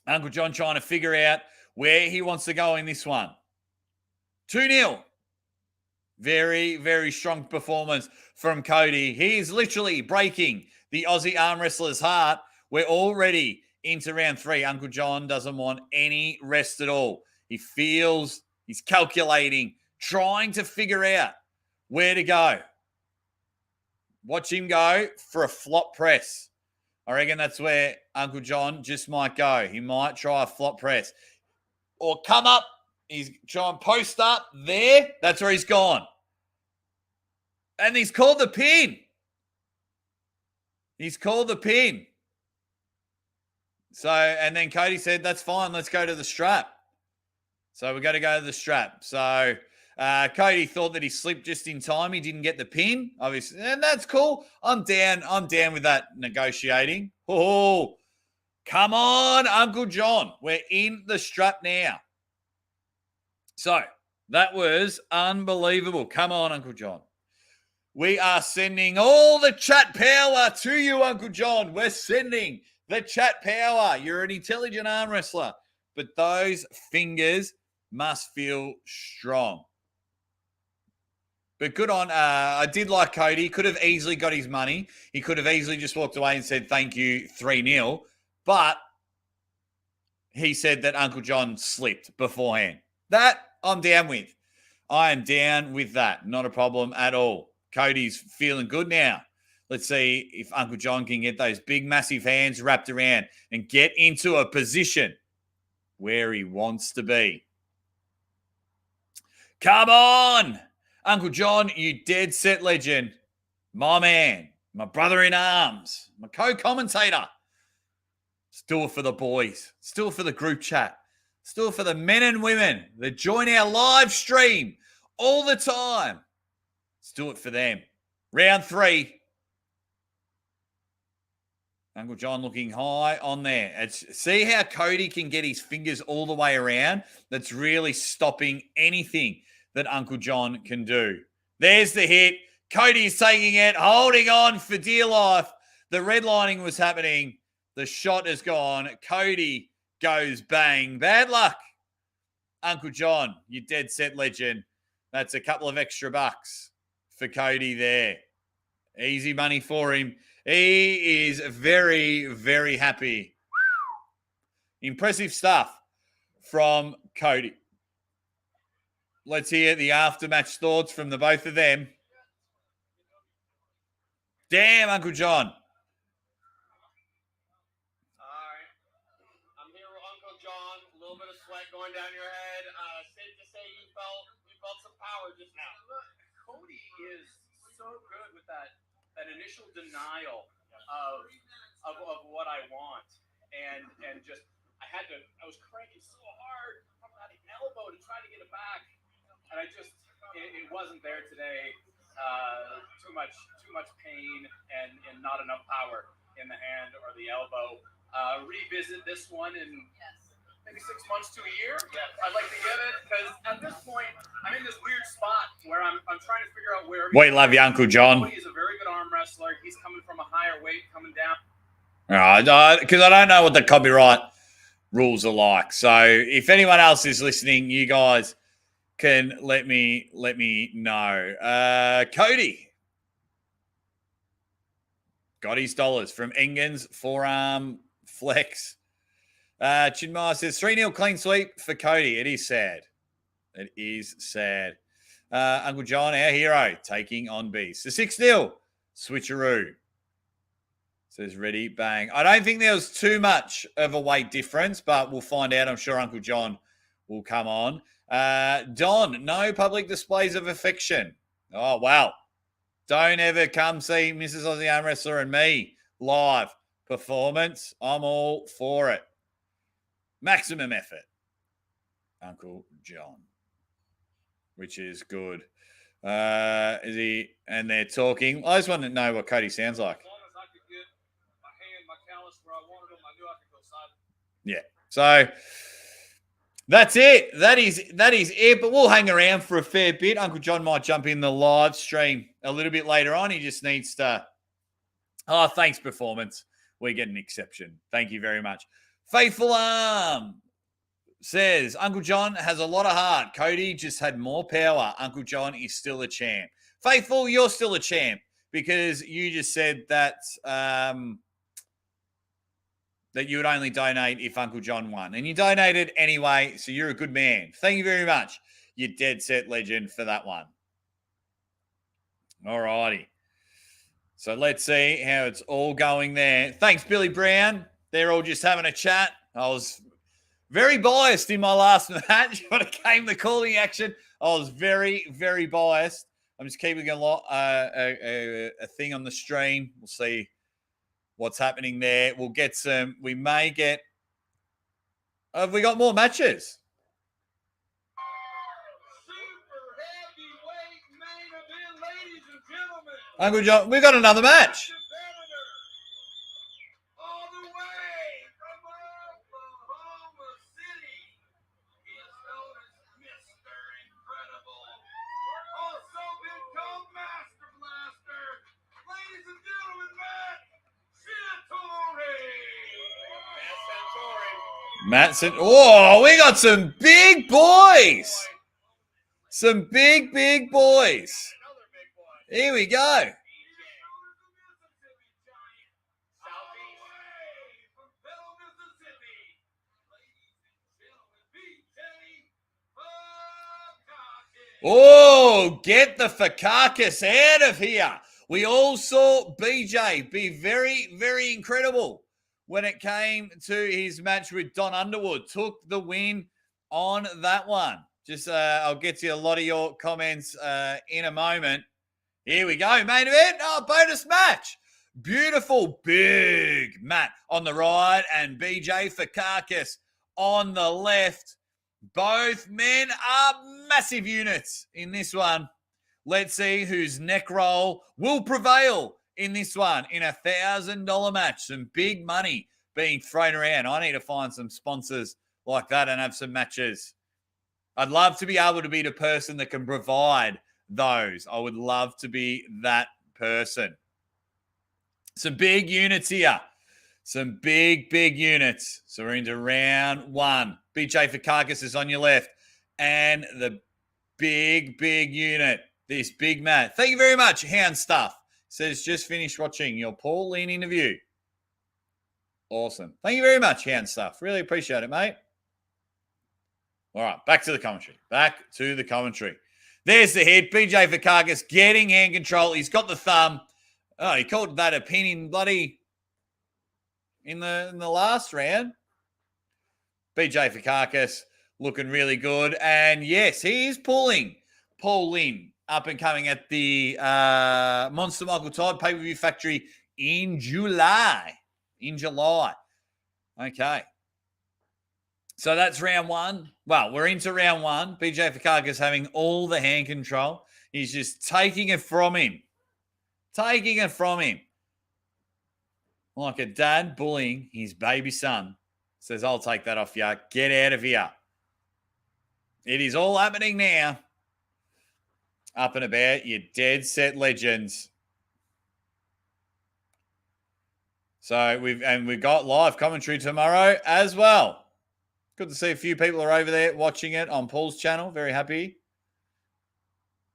Uncle Jon trying to figure out where he wants to go in this one. 2-0. Very, very strong performance from Cody. He is literally breaking the Aussie arm wrestler's heart. We're already into round 3. Uncle Jon doesn't want any rest at all. He feels, he's calculating, trying to figure out where to go. Watch him go for a flop press. I reckon that's where Uncle Jon just might go. He might try a flop press. Or come up. He's trying to post up there. That's where he's gone. And he's called the pin. He's called the pin. So, and then Cody said, that's fine. Let's go to the strap. So we got to go to the strap. So Cody thought that he slipped just in time. He didn't get the pin, obviously. And that's cool. I'm down with that negotiating. Oh, come on, Uncle Jon. We're in the strap now. So that was unbelievable. Come on, Uncle Jon. We are sending all the chat power to you, Uncle Jon. We're sending the chat power. You're an intelligent arm wrestler, but those fingers must feel strong. But good on. I did like Cody. Could have easily got his money. He could have easily just walked away and said, thank you, 3-0. But he said that Uncle Jon slipped beforehand. That I'm down with. I am down with that. Not a problem at all. Cody's feeling good now. Let's see if Uncle Jon can get those big, massive hands wrapped around and get into a position where he wants to be. Come on, Uncle Jon, you dead set legend. My man, my brother in arms, my co-commentator. Let's do it for the boys. Let's do it for the group chat. Let's do it for the men and women that join our live stream all the time. Let's do it for them. Round 3. Uncle Jon looking high on there. See how Cody can get his fingers all the way around? That's really stopping anything that Uncle Jon can do. There's the hit. Cody's taking it, holding on for dear life. The redlining was happening. The shot is gone. Cody goes bang. Bad luck. Uncle Jon, you dead set legend. That's a couple of extra bucks for Cody there. Easy money for him. He is very, very happy. Impressive stuff from Cody. Let's hear the aftermatch thoughts from the both of them. Damn, Uncle Jon. All right. I'm here with Uncle Jon. A little bit of sweat going down your head. Safe to say you felt some power just now. Look, Cody is so good with that initial denial of what I want, and just I was cranking so hard from that elbow to try to get it back, and it wasn't there today. Too much pain and not enough power in the hand or the elbow. Revisit this one in maybe 6 months to a year. I'd like to give it, because at this point I'm in this weird spot where I'm trying to figure out where. We love you, Uncle Jon. Cody is a very good arm wrestler. He's coming from a higher weight, coming down. Because I don't know what the copyright rules are like. So if anyone else is listening, you guys can let me know. Cody got his dollars from Engen's forearm flex. Chinmaya says 3-0 clean sweep for Cody. It is sad. It is sad. Uncle Jon, our hero, taking on Beast. The 6-0 switcheroo. Says ready, bang. I don't think there was too much of a weight difference, but we'll find out. I'm sure Uncle Jon will come on. Don, no public displays of affection. Oh, wow. Don't ever come see Mrs. Aussie Arm Wrestler and me live performance. I'm all for it. Maximum effort. Uncle Jon, which is good. Is he? And they're talking. I just want to know what Cody sounds like. As long as I could get my hand, my callus where I wanted them, I knew I could go silent. Yeah. So that's it. That is it. But we'll hang around for a fair bit. Uncle Jon might jump in the live stream a little bit later on. He just needs to. Oh, thanks, performance. We get an exception. Thank you very much. Faithful Arm says, Uncle Jon has a lot of heart. Cody just had more power. Uncle Jon is still a champ. Faithful, you're still a champ because you just said that that you would only donate if Uncle Jon won. And you donated anyway, so you're a good man. Thank you very much. You're dead set legend for that one. All righty. So let's see how it's all going there. Thanks, Billy Brown. They're all just having a chat. I was very biased in my last match when it came to calling action. I was very, very biased. I'm just keeping a thing on the stream. We'll see what's happening there. We'll get some. We may get. Have we got more matches? Super heavyweight main event, ladies and gentlemen. Uncle Jon, we've got another match. Competitor, all the way from Oklahoma City. He is known as Mr. Incredible. Also been called Master Blaster. Ladies and gentlemen, Matt Santore. Matt said, oh, we got some big boys. Some big, big boys. Another big boy. Here we go. Oh, get the Fakakis out of here. We all saw BJ be very, very incredible when it came to his match with Don Underwood. Took the win on that one. Just, I'll get to a lot of your comments in a moment. Here we go. Main event. Oh, bonus match. Beautiful, big Matt on the right and BJ Fakakis on the left. Both men are massive units in this one. Let's see whose neck roll will prevail in this one in a $1,000 match. Some big money being thrown around. I need to find some sponsors like that and have some matches. I'd love to be able to be the person that can provide those. I would love to be that person. Some big units here. Some big, big units. So we're into round one. BJ Fakakis is on your left. And the big, big unit. This big man. Thank you very much, Hound Stuff. Says, just finished watching your Paul Lean interview. Awesome. Thank you very much, Hound Stuff. Really appreciate it, mate. All right, back to the commentary. Back to the commentary. There's the hit. BJ Fakakis getting hand control. He's got the thumb. Oh, he called that a pin in bloody in the last round. BJ Fakakis looking really good. And yes, he is pulling Paul Lynn up and coming at the Monster Michael Todd pay-per-view factory in July. Okay. So that's round one. Well, we're into round one. BJ Fakakis having all the hand control. He's just taking it from him. Like a dad bullying his baby son. Says, I'll take that off you. Get out of here. It is all happening now. Up and about, you dead set legends. So we've got live commentary tomorrow as well. Good to see a few people are over there watching it on Paul's channel. Very happy.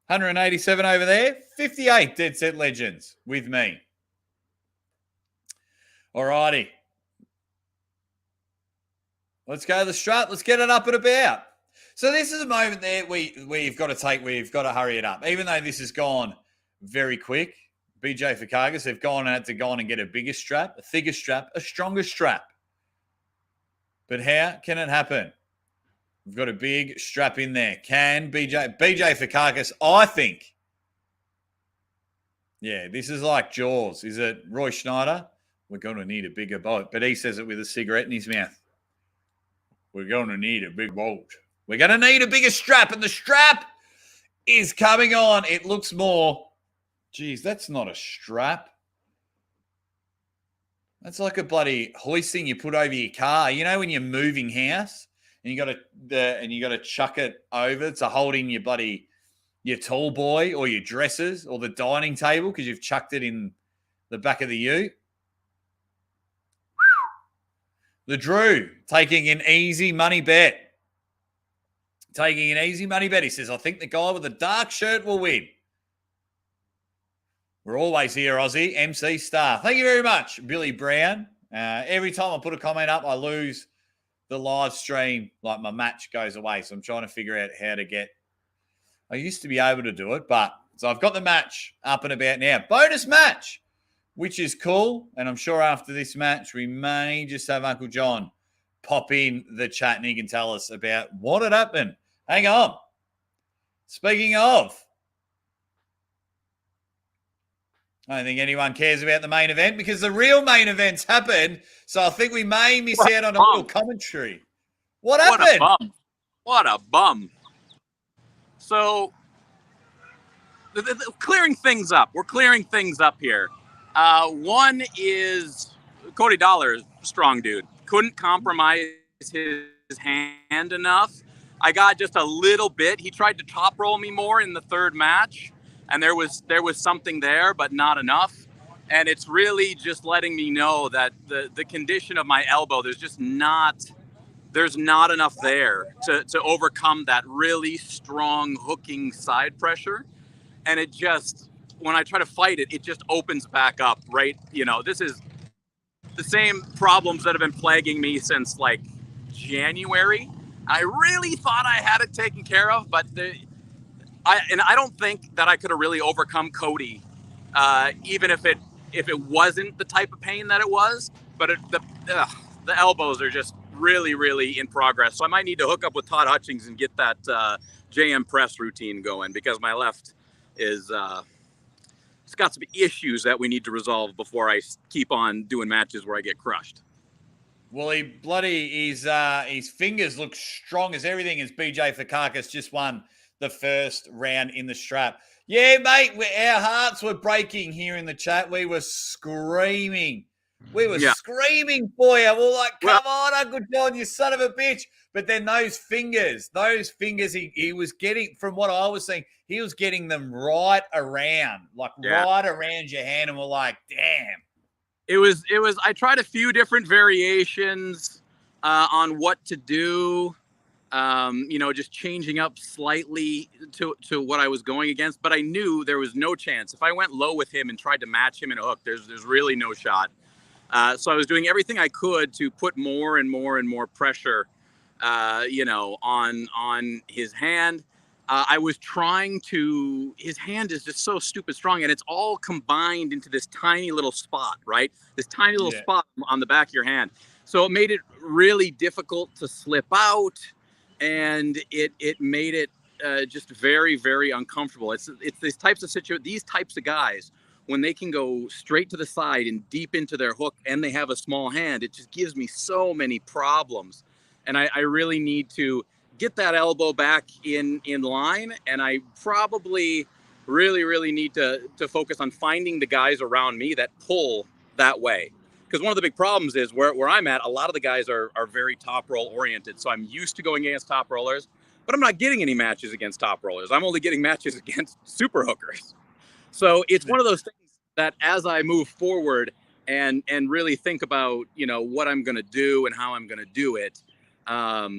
187 over there. 58 dead set legends with me. All righty. Let's go to the strut. Let's get it up and about. So this is a moment there we've got to hurry it up. Even though this has gone very quick, BJ Fakakis, they've had to go on and get a bigger strap, a thicker strap, a stronger strap. But how can it happen? We've got a big strap in there. Can BJ Fakakis, I think. Yeah, this is like Jaws. Is it Roy Schneider? We're going to need a bigger boat. But he says it with a cigarette in his mouth. We're going to need a big boat. We're going to need a bigger strap, and the strap is coming on. It looks more. Geez, that's not a strap. That's like a bloody hoist thing you put over your car. You know when you're moving house and you got to chuck it over to hold in your tall boy or your dressers or the dining table because you've chucked it in the back of the ute. The Drew taking an easy money bet. Taking an easy money bet. He says, I think the guy with the dark shirt will win. We're always here, Aussie. MC Star. Thank you very much, Billy Brown. Every time I put a comment up, I lose the live stream. Like my match goes away. So I'm trying to figure out how to get. I used to be able to do it, but so I've got the match up and about now. Bonus match, which is cool. And I'm sure after this match, we may just have Uncle Jon pop in the chat and he can tell us about what had happened. Hang on. Speaking of, I don't think anyone cares about the main event because the real main event's happened. So I think we may miss out on a little commentary. What happened? What a bum. What a bum. So, clearing things up. We're clearing things up here. One is Cody Dollar, strong dude. Couldn't compromise his hand enough. I got just a little bit. He tried to top roll me more in the third match, and there was something there, but not enough. And it's really just letting me know that the condition of my elbow, there's not enough there to overcome that really strong hooking side pressure. And it just, when I try to fight it, it just opens back up, right? You know, this is the same problems that have been plaguing me since like January. I really thought I had it taken care of, but I don't think that I could have really overcome Cody, even if it wasn't the type of pain that it was. But the elbows are just really, really in progress. So I might need to hook up with Todd Hutchings and get that JM press routine going because my left is it's got some issues that we need to resolve before I keep on doing matches where I get crushed. Well, his fingers look strong as everything as BJ Fakakis just won the first round in the strap. Yeah, mate, our hearts were breaking here in the chat. We were screaming. We were screaming for you. We're like, come on, Uncle Jon, you son of a bitch. But then those fingers, he was getting, from what I was seeing, he was getting them right around your hand. And we're like, damn. It was, I tried a few different variations on what to do, just changing up slightly to what I was going against. But I knew there was no chance. If I went low with him and tried to match him in a hook, there's really no shot. So I was doing everything I could to put more and more and more pressure, on his hand. I was trying to, his hand is just so stupid strong and it's all combined into this tiny little spot, right? This tiny little spot on the back of your hand. So it made it really difficult to slip out and it made it just very, very uncomfortable. It's these types of guys, when they can go straight to the side and deep into their hook and they have a small hand, it just gives me so many problems. And I really need to get that elbow back in line. And I probably really, really need to focus on finding the guys around me that pull that way. Because one of the big problems is where I'm at, a lot of the guys are very top roll oriented. So I'm used to going against top rollers, but I'm not getting any matches against top rollers. I'm only getting matches against super hookers. So it's one of those things that as I move forward and really think about, what I'm going to do and how I'm going to do it, I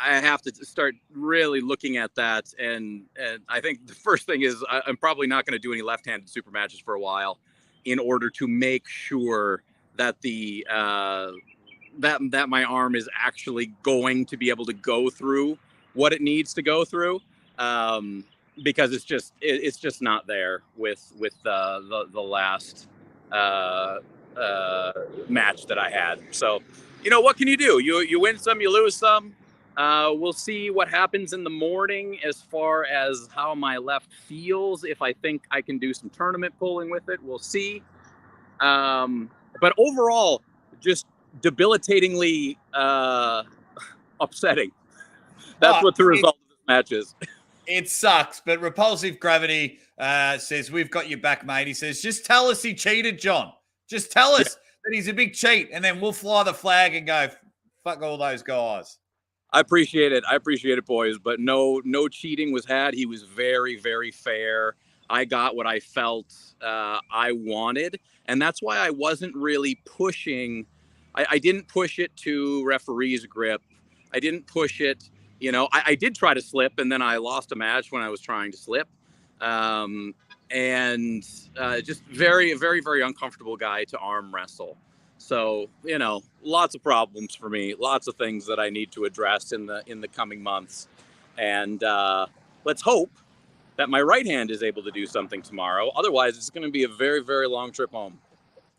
have to start really looking at that. And I think the first thing is I'm probably not going to do any left-handed super matches for a while in order to make sure that that my arm is actually going to be able to go through what it needs to go through. Because it's just not there with the last match that I had. So, what can you do? You win some, you lose some. We'll see what happens in the morning as far as how my left feels. If I think I can do some tournament pulling with it, we'll see. But overall, just debilitatingly upsetting. That's what the result of this match is. It sucks, but Repulsive Gravity says, we've got your back, mate. He says, just tell us he cheated, John. Just tell us that he's a big cheat, and then we'll fly the flag and go, fuck all those guys. I appreciate it, boys. But no cheating was had. He was very, very fair. I got what I felt I wanted, and that's why I wasn't really pushing. I didn't push it to referee's grip. I didn't push it. I did try to slip, and then I lost a match when I was trying to slip. And just very, very, very uncomfortable guy to arm wrestle. So, lots of problems for me, lots of things that I need to address in the coming months. And let's hope that my right hand is able to do something tomorrow. Otherwise, it's going to be a very, very long trip home.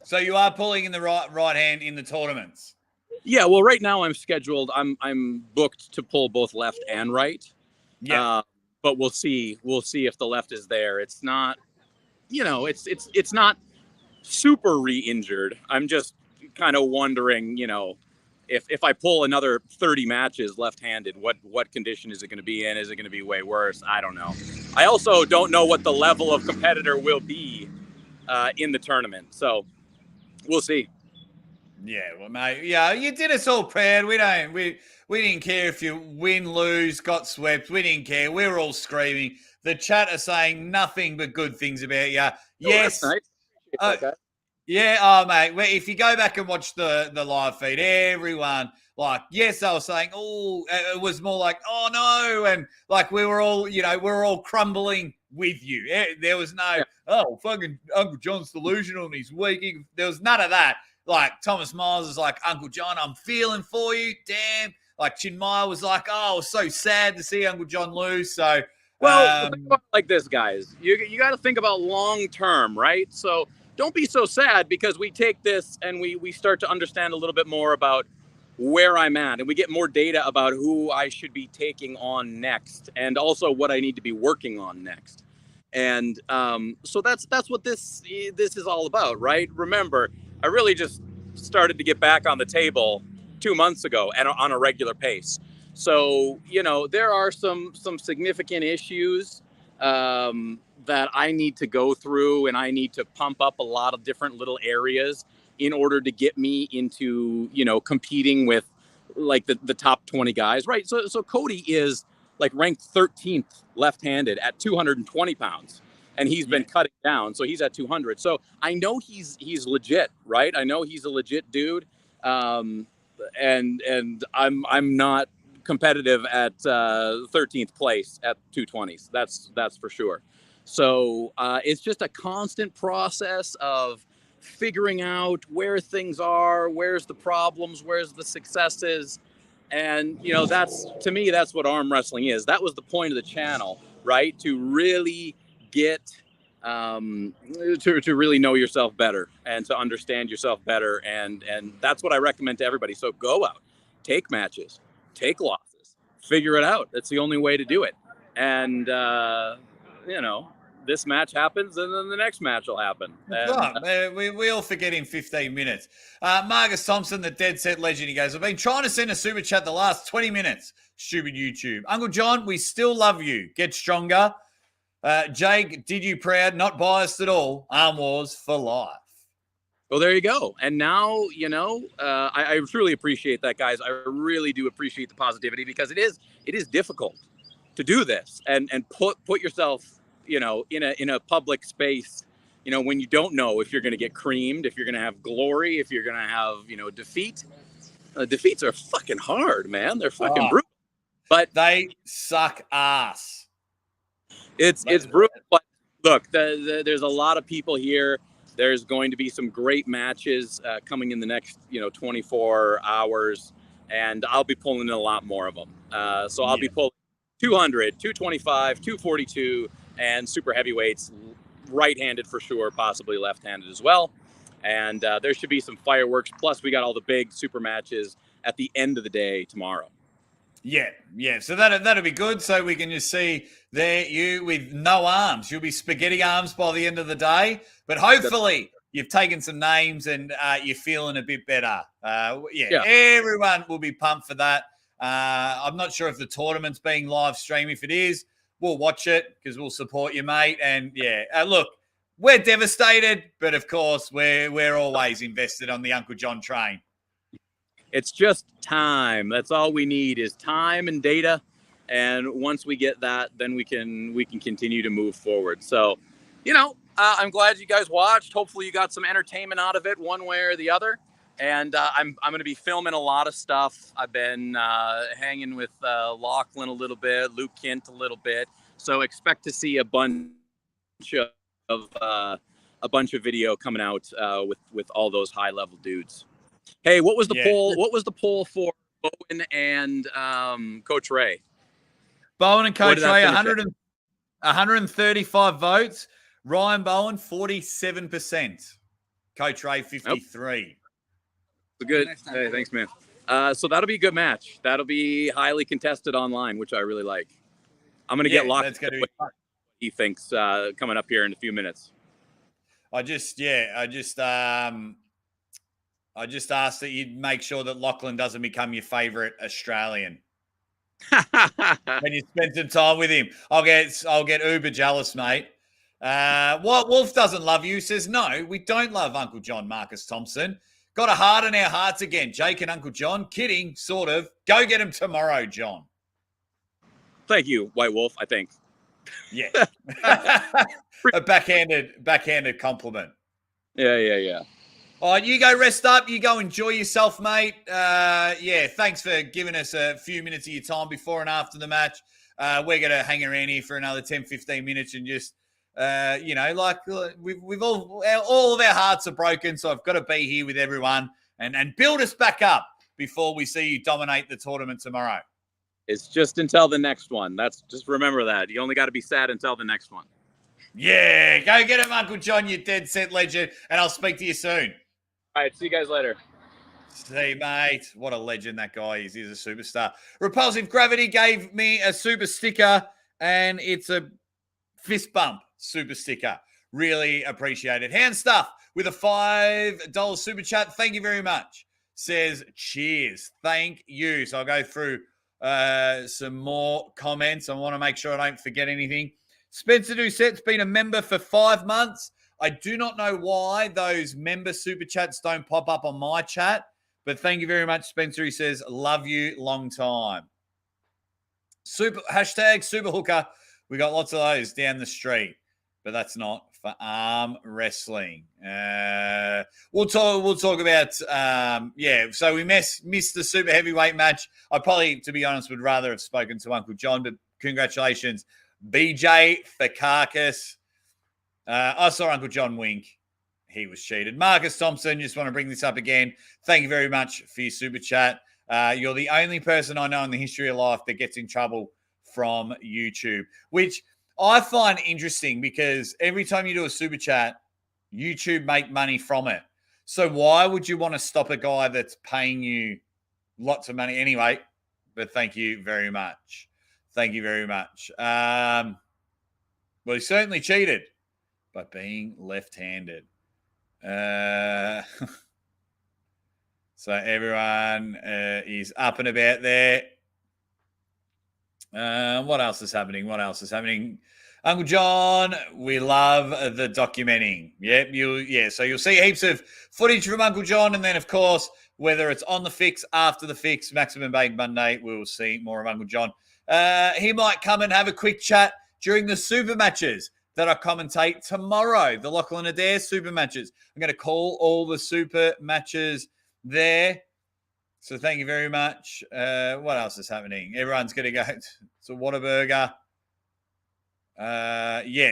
So you are pulling in the right hand in the tournaments? Yeah, well, right now I'm scheduled. I'm booked to pull both left and right. Yeah. But we'll see. We'll see if the left is there. It's not, it's not super re-injured. I'm just kind of wondering, if I pull another 30 matches left-handed, what condition is it going to be in? Is it going to be way worse? I don't know. I also don't know what the level of competitor will be in the tournament. So we'll see. Yeah, well, mate, you did us all proud. We didn't care if you win, lose, got swept. We didn't care. We were all screaming. The chat are saying nothing but good things about you. Yes. Oh, that's nice. Yeah, mate. If you go back and watch the live feed, everyone, yes, I was saying, it was more like, oh no, and we were all crumbling with you. There was no, fucking Uncle John's delusional and he's weak. There was none of that. Thomas Miles is like, Uncle Jon, I'm feeling for you. Damn. Chinmaya was like, oh, I was so sad to see Uncle Jon lose. So, well, think about it like this, guys. You got to think about long term, right? So don't be so sad because we take this and we start to understand a little bit more about where I'm at, and we get more data about who I should be taking on next, and also what I need to be working on next. And so that's what this is all about, right? Remember, I really just started to get back on the table 2 months ago and on a regular pace. So, there are some significant issues that I need to go through, and I need to pump up a lot of different little areas in order to get me into, competing with the top 20 guys, right? So Cody is ranked 13th left-handed at 220 pounds. And he's been cutting down, so he's at 200. So I know he's legit, right? I know he's a legit dude, and I'm not competitive at 13th place at 220s. That's for sure. So it's just a constant process of figuring out where things are, where's the problems, where's the successes, and that's, to me, that's what arm wrestling is. That was the point of the channel, right? To really get to really know yourself better and to understand yourself better, and that's what I recommend to everybody. So go out, take matches, take losses, figure it out. That's the only way to do it. And this match happens, and then the next match will happen. And, we all forget in 15 minutes. Marcus Thompson, the Dead Set Legend, he goes, I've been trying to send a super chat the last 20 minutes. Stupid YouTube. Uncle Jon, we still love you. Get stronger. Jake, did you proud? Not biased at all. Arm Wars for life. Well, there you go. And now, I truly appreciate that, guys. I really do appreciate the positivity, because it is difficult to do this and put yourself, in a public space, when you don't know if you're going to get creamed, if you're going to have glory, if you're going to have, defeat. Defeats are fucking hard, man. They're fucking brutal. But they suck ass. It's brutal. But look, there's a lot of people here. There's going to be some great matches coming in the next, 24 hours, and I'll be pulling in a lot more of them. So I'll be pulling 200, 225, 242, and super heavyweights, right-handed for sure, possibly left-handed as well. And there should be some fireworks. Plus, we got all the big super matches at the end of the day tomorrow. Yeah. So that'll be good. So we can just see there you with no arms. You'll be spaghetti arms by the end of the day. But hopefully you've taken some names and you're feeling a bit better. Everyone will be pumped for that. I'm not sure if the tournament's being live streamed. If it is, we'll watch it because we'll support you, mate. And yeah, look, we're devastated, but of course, we're always invested on the Uncle Jon train. It's just time. That's all we need is time and data. And once we get that, then we can continue to move forward. So, I'm glad you guys watched. Hopefully you got some entertainment out of it one way or the other. And I'm going to be filming a lot of stuff. I've been hanging with Lachlan a little bit, Luke Kint a little bit. So expect to see a bunch of video coming out with all those high level dudes. Hey, what was the poll? What was the poll for Bowen and Coach Ray? Bowen and Coach Ray, 135 votes. Ryan Bowen, 47%. Coach Ray, 53%. Good. Hey, thanks, man. So that'll be a good match. That'll be highly contested online, which I really like. I'm going to get locked into what he thinks coming up here in a few minutes. I just asked that you make sure that Lachlan doesn't become your favorite Australian. When you spend some time with him, I'll get uber jealous, mate. What Wolf doesn't love you says no, we don't love Uncle Jon. Marcus Thompson got a heart in our hearts again. Jake and Uncle Jon, kidding, sort of. Go get him tomorrow, John. Thank you, White Wolf. I think. Yeah, a backhanded compliment. Yeah. All right, you go rest up. You go enjoy yourself, mate. Thanks for giving us a few minutes of your time before and after the match. We're going to hang around here for another 10, 15 minutes and just, we've all of our hearts are broken, so I've got to be here with everyone and build us back up before we see you dominate the tournament tomorrow. It's just until the next one. Just remember that. You only got to be sad until the next one. Yeah, go get him, Uncle Jon, you dead set legend, and I'll speak to you soon. All right, see you guys later. See, mate. What a legend that guy is. He's a superstar. Repulsive Gravity gave me a super sticker, and it's a fist bump super sticker. Really appreciate it. Hand Stuff with a $5 super chat. Thank you very much. Says, cheers. Thank you. So I'll go through some more comments. I want to make sure I don't forget anything. Spencer Doucette's been a member for 5 months. I do not know why those member super chats don't pop up on my chat, but thank you very much, Spencer. He says, love you, long time. Hashtag super hooker. We got lots of those down the street, but that's not for arm wrestling. We'll talk about, so we missed the super heavyweight match. I probably, to be honest, would rather have spoken to Uncle Jon, but congratulations, BJ Fakakis. I saw Uncle Jon wink. He was cheated. Marcus Thompson, just want to bring this up again. Thank you very much for your super chat. You're the only person I know in the history of life that gets in trouble from YouTube, which I find interesting because every time you do a super chat, YouTube make money from it. So why would you want to stop a guy that's paying you lots of money anyway? But thank you very much. Thank you very much. Well, he certainly cheated by being left-handed. So everyone is up and about there. What else is happening? Uncle Jon, we love the documenting. Yep, so you'll see heaps of footage from Uncle Jon, and then, of course, whether it's on the fix, after the fix, Maximum Bang Monday, we'll see more of Uncle Jon. He might come and have a quick chat during the super matches that I commentate tomorrow, the Lachlan Adair super matches. I'm going to call all the super matches there. So thank you very much. What else is happening? Everyone's going to go to Whataburger.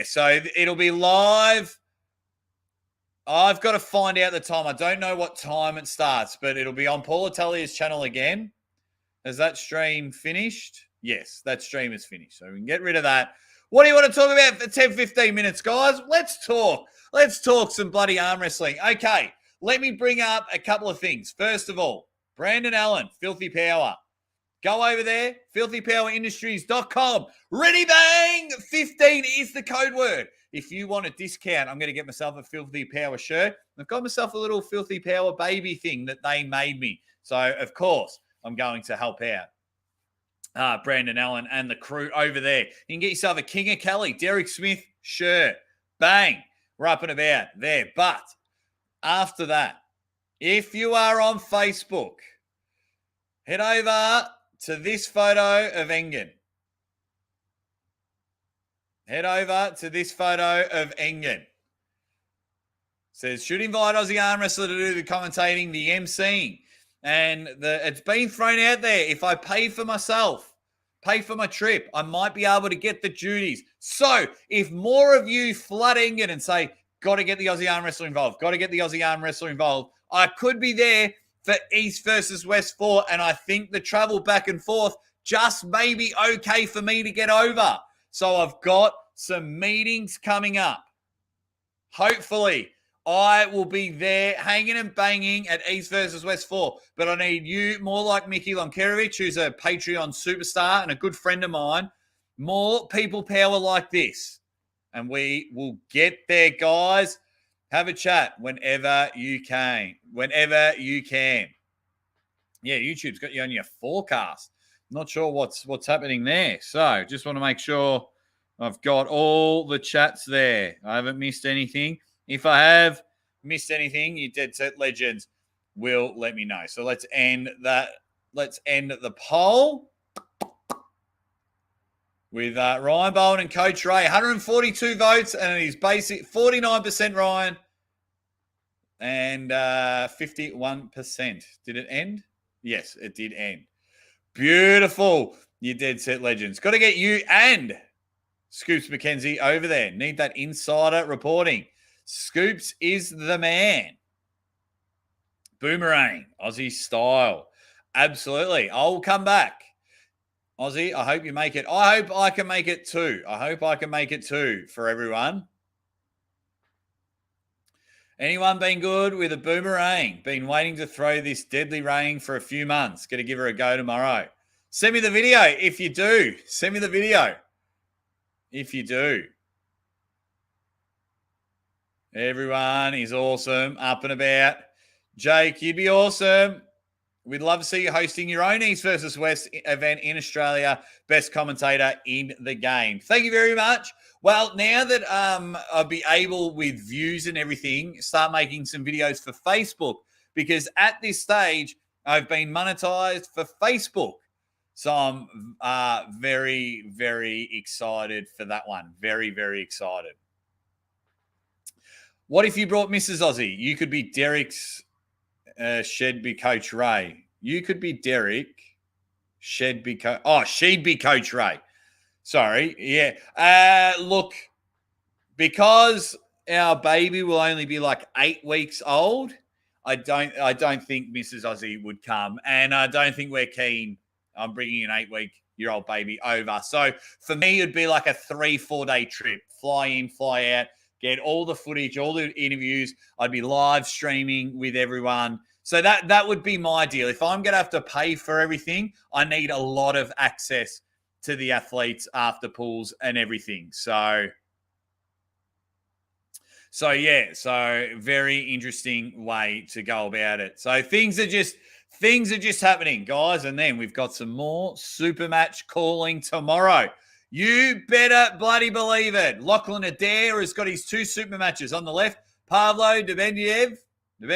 So it'll be live. I've got to find out the time. I don't know what time it starts, but it'll be on Paul Italia's channel again. Has that stream finished? Yes, that stream is finished. So we can get rid of that. What do you want to talk about for 10, 15 minutes, guys? Let's talk. Let's talk some bloody arm wrestling. Okay, let me bring up a couple of things. First of all, Brandon Allen, Filthy Power. Go over there, filthypowerindustries.com. Ready Bang 15 is the code word. If you want a discount, I'm going to get myself a Filthy Power shirt. I've got myself a little Filthy Power baby thing that they made me. So, of course, I'm going to help out Brandon Allen and the crew over there. You can get yourself a King of Kelly, Derek Smith shirt. Bang. We're up and about there. But after that, if you are on Facebook, head over to this photo of Engen. Head over to this photo of Engen. Says, should invite Aussie arm wrestler to do the commentating, the emceeing. And it's been thrown out there. If I pay for myself, pay for my trip, I might be able to get the duties. So if more of you flood Engen and say, got to get the Aussie arm wrestler involved, got to get the Aussie arm wrestler involved, I could be there for East versus West 4. And I think the travel back and forth just may be okay for me to get over. So I've got some meetings coming up. Hopefully, I will be there hanging and banging at East versus West 4. But I need you, more like Mickey Lonkerovich, who's a Patreon superstar and a good friend of mine, more people power like this. And we will get there, guys. Have a chat whenever you can. Whenever you can. Yeah, YouTube's got you on your forecast. Not sure what's happening there. So just want to make sure I've got all the chats there. I haven't missed anything. If I have missed anything, you Dead Set Legends will let me know. So let's end that. Let's end the poll with Ryan Bowen and Coach Ray. 142 votes, and it is basic 49% Ryan and 51%. Did it end? Yes, it did end. Beautiful, you Dead Set Legends. Got to get you and Scoops McKenzie over there. Need that insider reporting. Scoops is the man. Boomerang, Aussie style. Absolutely. I'll come back. Aussie, I hope you make it. I hope I can make it too. I hope I can make it too for everyone. Anyone been good with a boomerang? Been waiting to throw this deadly rain for a few months. Going to give her a go tomorrow. Send me the video if you do. Send me the video if you do. Everyone is awesome, up and about. Jake, you'd be awesome. We'd love to see you hosting your own East versus West event in Australia. Best commentator in the game. Thank you very much. Well, now that I'll be able, with views and everything, start making some videos for Facebook, because at this stage, I've been monetized for Facebook. So I'm very, very excited for that one. Very, very excited. What if you brought Mrs. Aussie? You could be Derek's she'd be Coach Ray. You could be Derek. She'd be Coach Ray. Sorry. Yeah. Look, because our baby will only be like 8 weeks old, I don't think Mrs. Aussie would come, and I don't think we're keen on bringing an 8-week-old baby over. So for me, it'd be like a 3-4 day trip. Fly in, fly out. Get all the footage, all the interviews. I'd be live streaming with everyone. So that would be my deal. If I'm going to have to pay for everything, I need a lot of access to the athletes after pools and everything. So yeah, so very interesting way to go about it. So things are just happening, guys. And then we've got some more Supermatch calling tomorrow. You better bloody believe it. Lachlan Adair has got his 2 super matches on the left. Pavlo Debenyev. I'm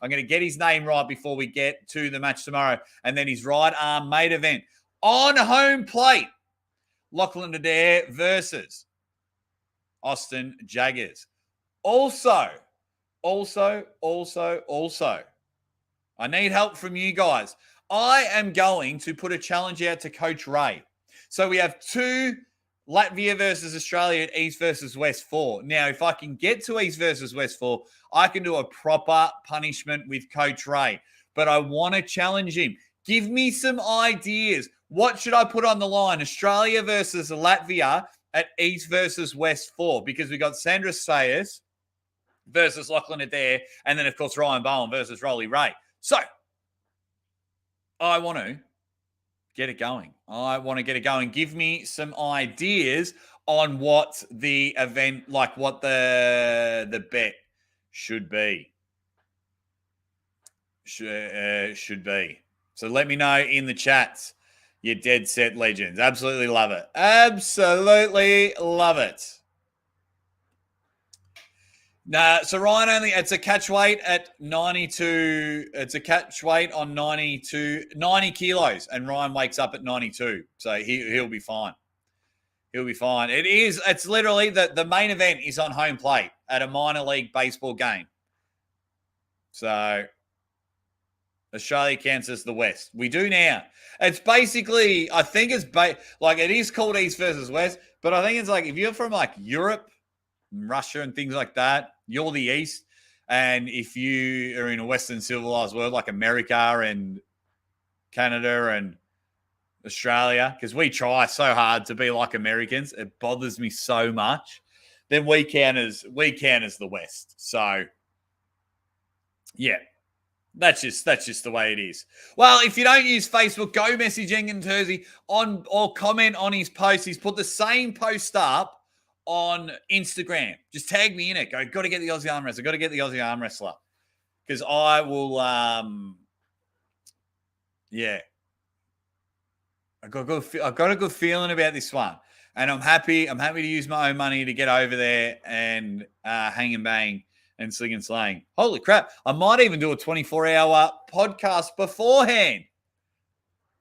going to get his name right before we get to the match tomorrow. And then his right arm main event. On home plate, Lachlan Adair versus Austin Jaggers. Also, I need help from you guys. I am going to put a challenge out to Coach Ray. So we have 2 Latvia versus Australia at East versus West 4. Now, if I can get to East versus West 4, I can do a proper punishment with Coach Ray. But I want to challenge him. Give me some ideas. What should I put on the line? Australia versus Latvia at East versus West 4. Because we got Sandra Sayers versus Lachlan Adair. And then, of course, Ryan Bowen versus Rolly Ray. So, I want to get it going. Give me some ideas on what the event, like what the bet should be. Should be. So let me know in the chats. You dead set legends. Absolutely love it. Absolutely love it. Nah, so Ryan it's a catch weight at 92. It's a catch weight on 90 kilos, and Ryan wakes up at 92. So he'll be fine. He'll be fine. It's literally the main event is on home plate at a minor league baseball game. So Australia, Kansas, the West. We do now. It's basically, I think it's like it is called East versus West, but I think it's like if you're from like Europe, Russia and things like that, you're the East. And if you are in a Western civilized world like America and Canada and Australia, because we try so hard to be like Americans, it bothers me so much. Then we count as the West. So yeah. That's just the way it is. Well, if you don't use Facebook, go message Engen Terzi on or comment on his post. He's put the same post up on Instagram. Just tag me in it. Go, got to get the Aussie arm wrestler. Got to get the Aussie arm wrestler. Because I will yeah. I've got a good feeling about this one. And I'm happy to use my own money to get over there and hang and bang and sling and slang. Holy crap. I might even do a 24-hour podcast beforehand.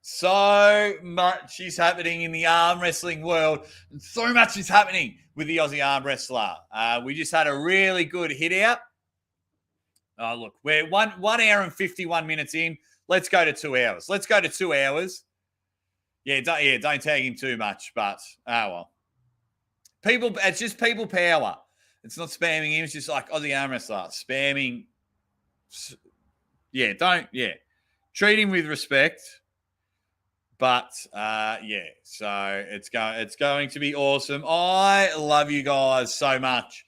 So much is happening in the arm wrestling world. And so much is happening with the Aussie arm wrestler. We just had a really good hit out. Oh, look, we're 1 hour and 51 minutes in. Let's go to 2 hours. Let's go to 2 hours. Don't tag him too much, but well. It's just people power. It's not spamming him. It's just like Aussie arm wrestler spamming. Treat him with respect. But so it's going to be awesome. I love you guys so much.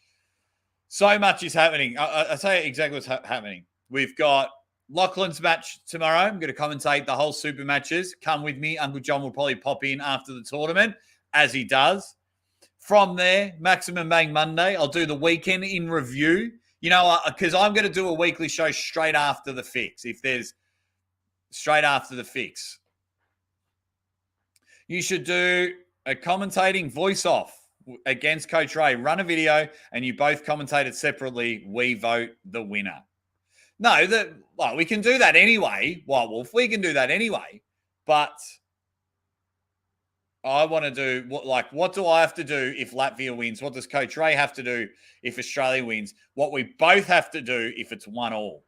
So much is happening. I'll tell you exactly what's happening. We've got Lachlan's match tomorrow. I'm going to commentate the whole super matches. Come with me. Uncle Jon will probably pop in after the tournament, as he does. From there, Maximum Bang Monday, I'll do the weekend in review. You know, because I'm going to do a weekly show straight after the fix. Straight after the fix. You should do a commentating voice off against Coach Ray. Run a video and you both commentate it separately. We vote the winner. No, we can do that anyway, White Wolf. We can do that anyway. But I want to do what do I have to do if Latvia wins? What does Coach Ray have to do if Australia wins? What we both have to do if it's 1-1.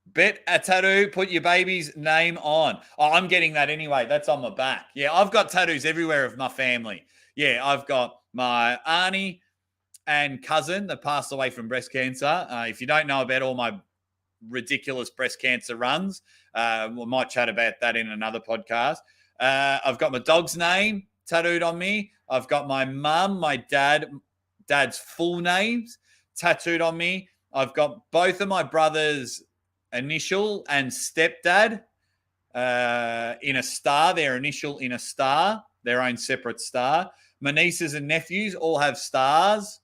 Bet a tattoo, put your baby's name on. Oh, I'm getting that anyway. That's on my back. Yeah, I've got tattoos everywhere of my family. Yeah, I've got my auntie and cousin that passed away from breast cancer. If you don't know about all my ridiculous breast cancer runs, we might chat about that in another podcast. I've got my dog's name tattooed on me. I've got my mum, my dad's full names tattooed on me. I've got both of my brothers' initial and stepdad in a star, their initial in a star, their own separate star. My nieces and nephews all have stars,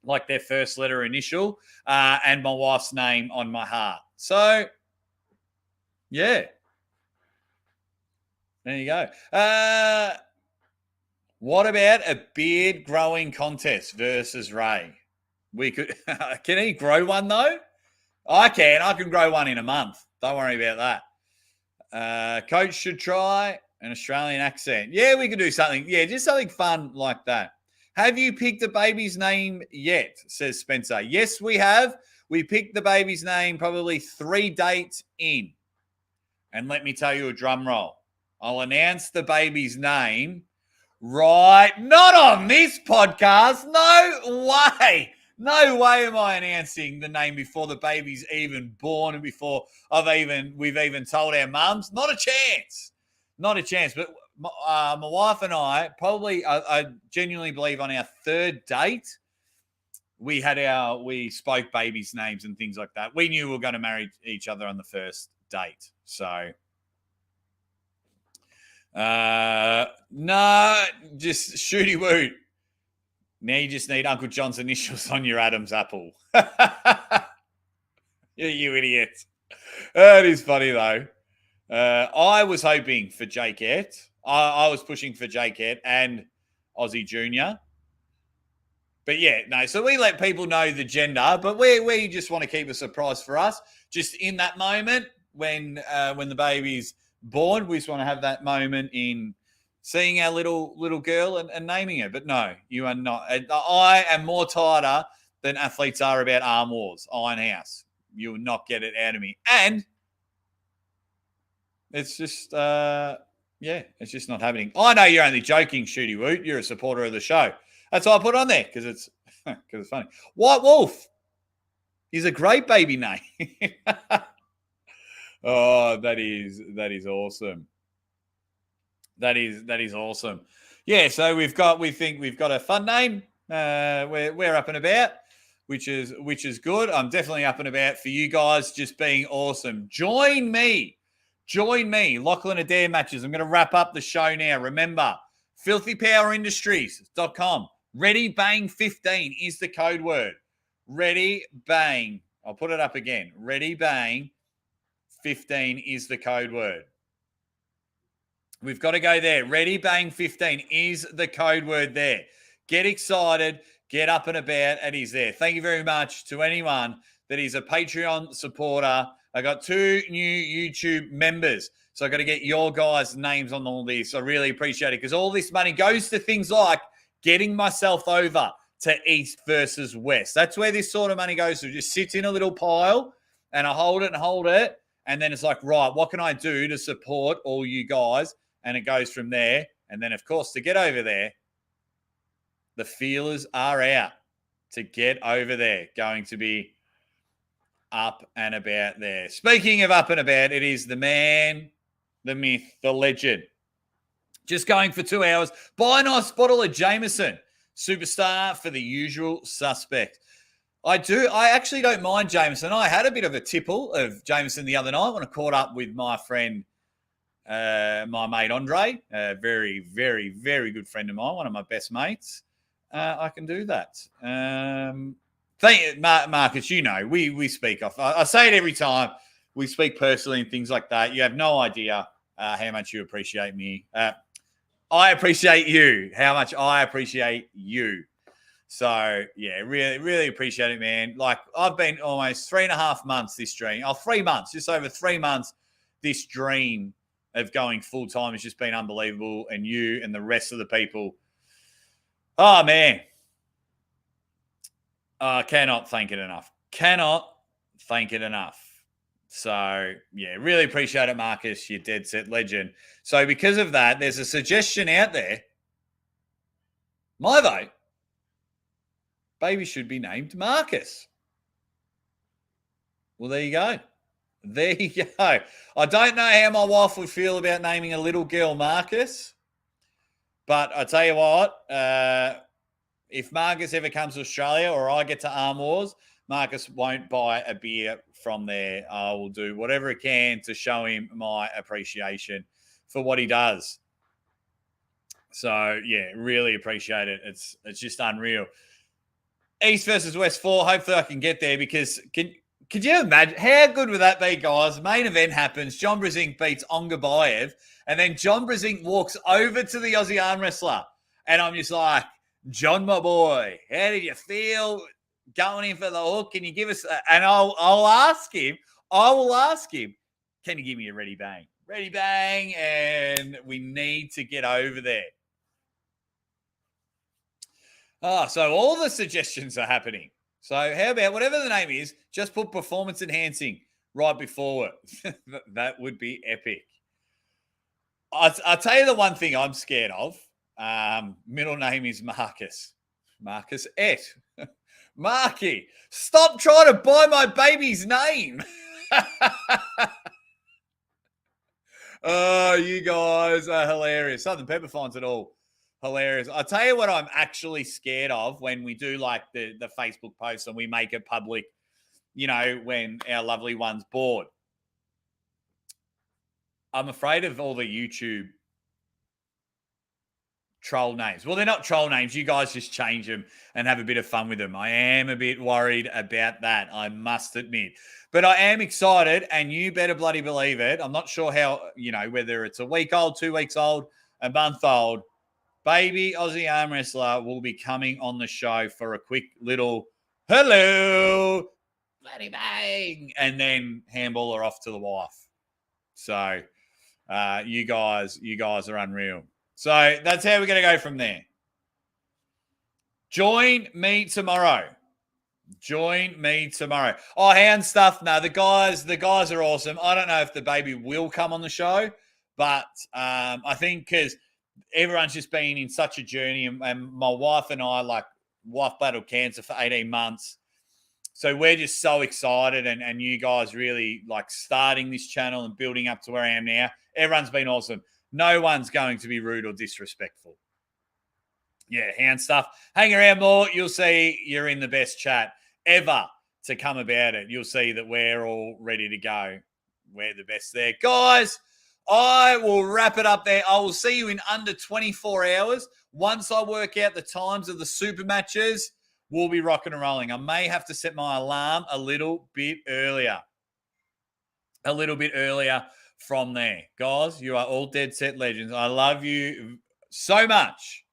like their first letter initial, and my wife's name on my heart. So, yeah. There you go. What about a beard growing contest versus Ray? We could. Can he grow one, though? I can. I can grow one in a month. Don't worry about that. Coach should try an Australian accent. Yeah, we could do something. Yeah, just something fun like that. Have you picked the baby's name yet? Says Spencer. Yes, we have. We picked the baby's name probably 3 dates in. And let me tell you a drum roll. I'll announce the baby's name right. Not on this podcast. No way. No way am I announcing the name before the baby's even born and before we've even told our mums. Not a chance. Not a chance. But my wife and I probably, I genuinely believe on our 3rd date, we spoke babies' names and things like that. We knew we were going to marry each other on the 1st date. So, no, just shooty woot. Now you just need Uncle Jon's initials on your Adam's apple. You idiot. It is funny, though. I was hoping for Jake Ett. I was pushing for Jake Ett and Aussie Junior. But yeah, no. So we let people know the gender, but we just want to keep a surprise for us. Just in that moment when the baby's born, we just want to have that moment in seeing our little girl and naming her. But no, you are not. I am more tighter than athletes are about arm wars. Ironhouse, you will not get it out of me. And it's just it's just not happening. I know you're only joking, Shooty Woot. You're a supporter of the show. That's why I put on there because it's funny. White Wolf is a great baby name. Oh, that is awesome. That is awesome. Yeah, so we think we've got a fun name. We're up and about, which is good. I'm definitely up and about for you guys just being awesome. Join me. Lachlan Adair matches. I'm going to wrap up the show now. Remember, filthypowerindustries.com. Ready Bang 15 is the code word. Ready Bang. I'll put it up again. Ready Bang 15 is the code word. We've got to go there. Ready Bang 15 is the code word there. Get excited. Get up and about. And he's there. Thank you very much to anyone that is a Patreon supporter. I got 2 new YouTube members. So I got to get your guys' names on all this. I really appreciate it because all this money goes to things like getting myself over to East versus West. That's where this sort of money goes to. It just sits in a little pile and I hold it. And then it's like, right, what can I do to support all you guys? And it goes from there. And then, of course, to get over there, the feelers are out to get over there. Going to be up and about there. Speaking of up and about, it is the man, the myth, the legend. Just going for 2 hours. Buy a nice bottle of Jameson. Superstar for the usual suspect. I actually don't mind Jameson. I had a bit of a tipple of Jameson the other night when I caught up with my friend, my mate Andre, a very, very, very good friend of mine, one of my best mates. I can do that. Thank you, Marcus. You know, we speak off. I say it every time. We speak personally and things like that. You have no idea how much you appreciate me. I appreciate you. How much I appreciate you. So yeah, really, really appreciate it, man. Like I've been almost 3.5 months this dream. 3 months, just over 3 months. This dream of going full time has just been unbelievable. And you and the rest of the people. Oh man. Cannot thank it enough. So, yeah, really appreciate it, Marcus. You're dead set legend. So, because of that, there's a suggestion out there. My vote, baby should be named Marcus. Well, there you go. I don't know how my wife would feel about naming a little girl Marcus. But I tell you what, if Marcus ever comes to Australia or I get to Arm Wars, Marcus won't buy a beer from there. I will do whatever I can to show him my appreciation for what he does. So, yeah, really appreciate it. It's just unreal. East versus West 4. Hopefully I can get there because could you imagine? How good would that be, guys? Main event happens. John Brzezinski beats Ongabayev. And then John Brzezinski walks over to the Aussie arm wrestler. And I'm just like, John, my boy, how did you feel going in for the hook? Can you give us and I'll ask him, can you give me a ready bang? Ready bang, and we need to get over there. So all the suggestions are happening. So how about whatever the name is, just put performance enhancing right before it. That would be epic. I'll tell you the one thing I'm scared of. Middle name is Marcus. Marcus Et. Marky, stop trying to buy my baby's name. Oh, you guys are hilarious. Southern Pepper finds it all hilarious. I'll tell you what I'm actually scared of when we do like the Facebook posts and we make it public, you know, when our lovely one's bored. I'm afraid of all the YouTube troll names. Well, they're not troll names. You guys just change them and have a bit of fun with them. I am a bit worried about that, I must admit. But I am excited, and you better bloody believe it. I'm not sure how, whether it's a week old, 2 weeks old, a month old. Baby Aussie arm wrestler will be coming on the show for a quick little hello, bloody bang, and then handball her off to the wife. So you guys are unreal. So that's how we're going to go from there. Join me tomorrow. Oh, hand stuff. No, the guys are awesome. I don't know if the baby will come on the show, but I think because everyone's just been in such a journey, and my wife and I, wife battled cancer for 18 months. So we're just so excited, and you guys really starting this channel and building up to where I am now. Everyone's been awesome. No one's going to be rude or disrespectful. Yeah, hand stuff. Hang around more. You'll see you're in the best chat ever to come about it. You'll see that we're all ready to go. We're the best there. Guys, I will wrap it up there. I will see you in under 24 hours. Once I work out the times of the super matches, we'll be rocking and rolling. I may have to set my alarm a little bit earlier. From there. Guys, you are all dead set legends. I love you so much.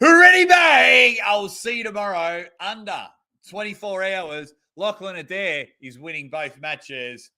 Ready, bang! I'll see you tomorrow under 24 hours. Lachlan Adair is winning both matches.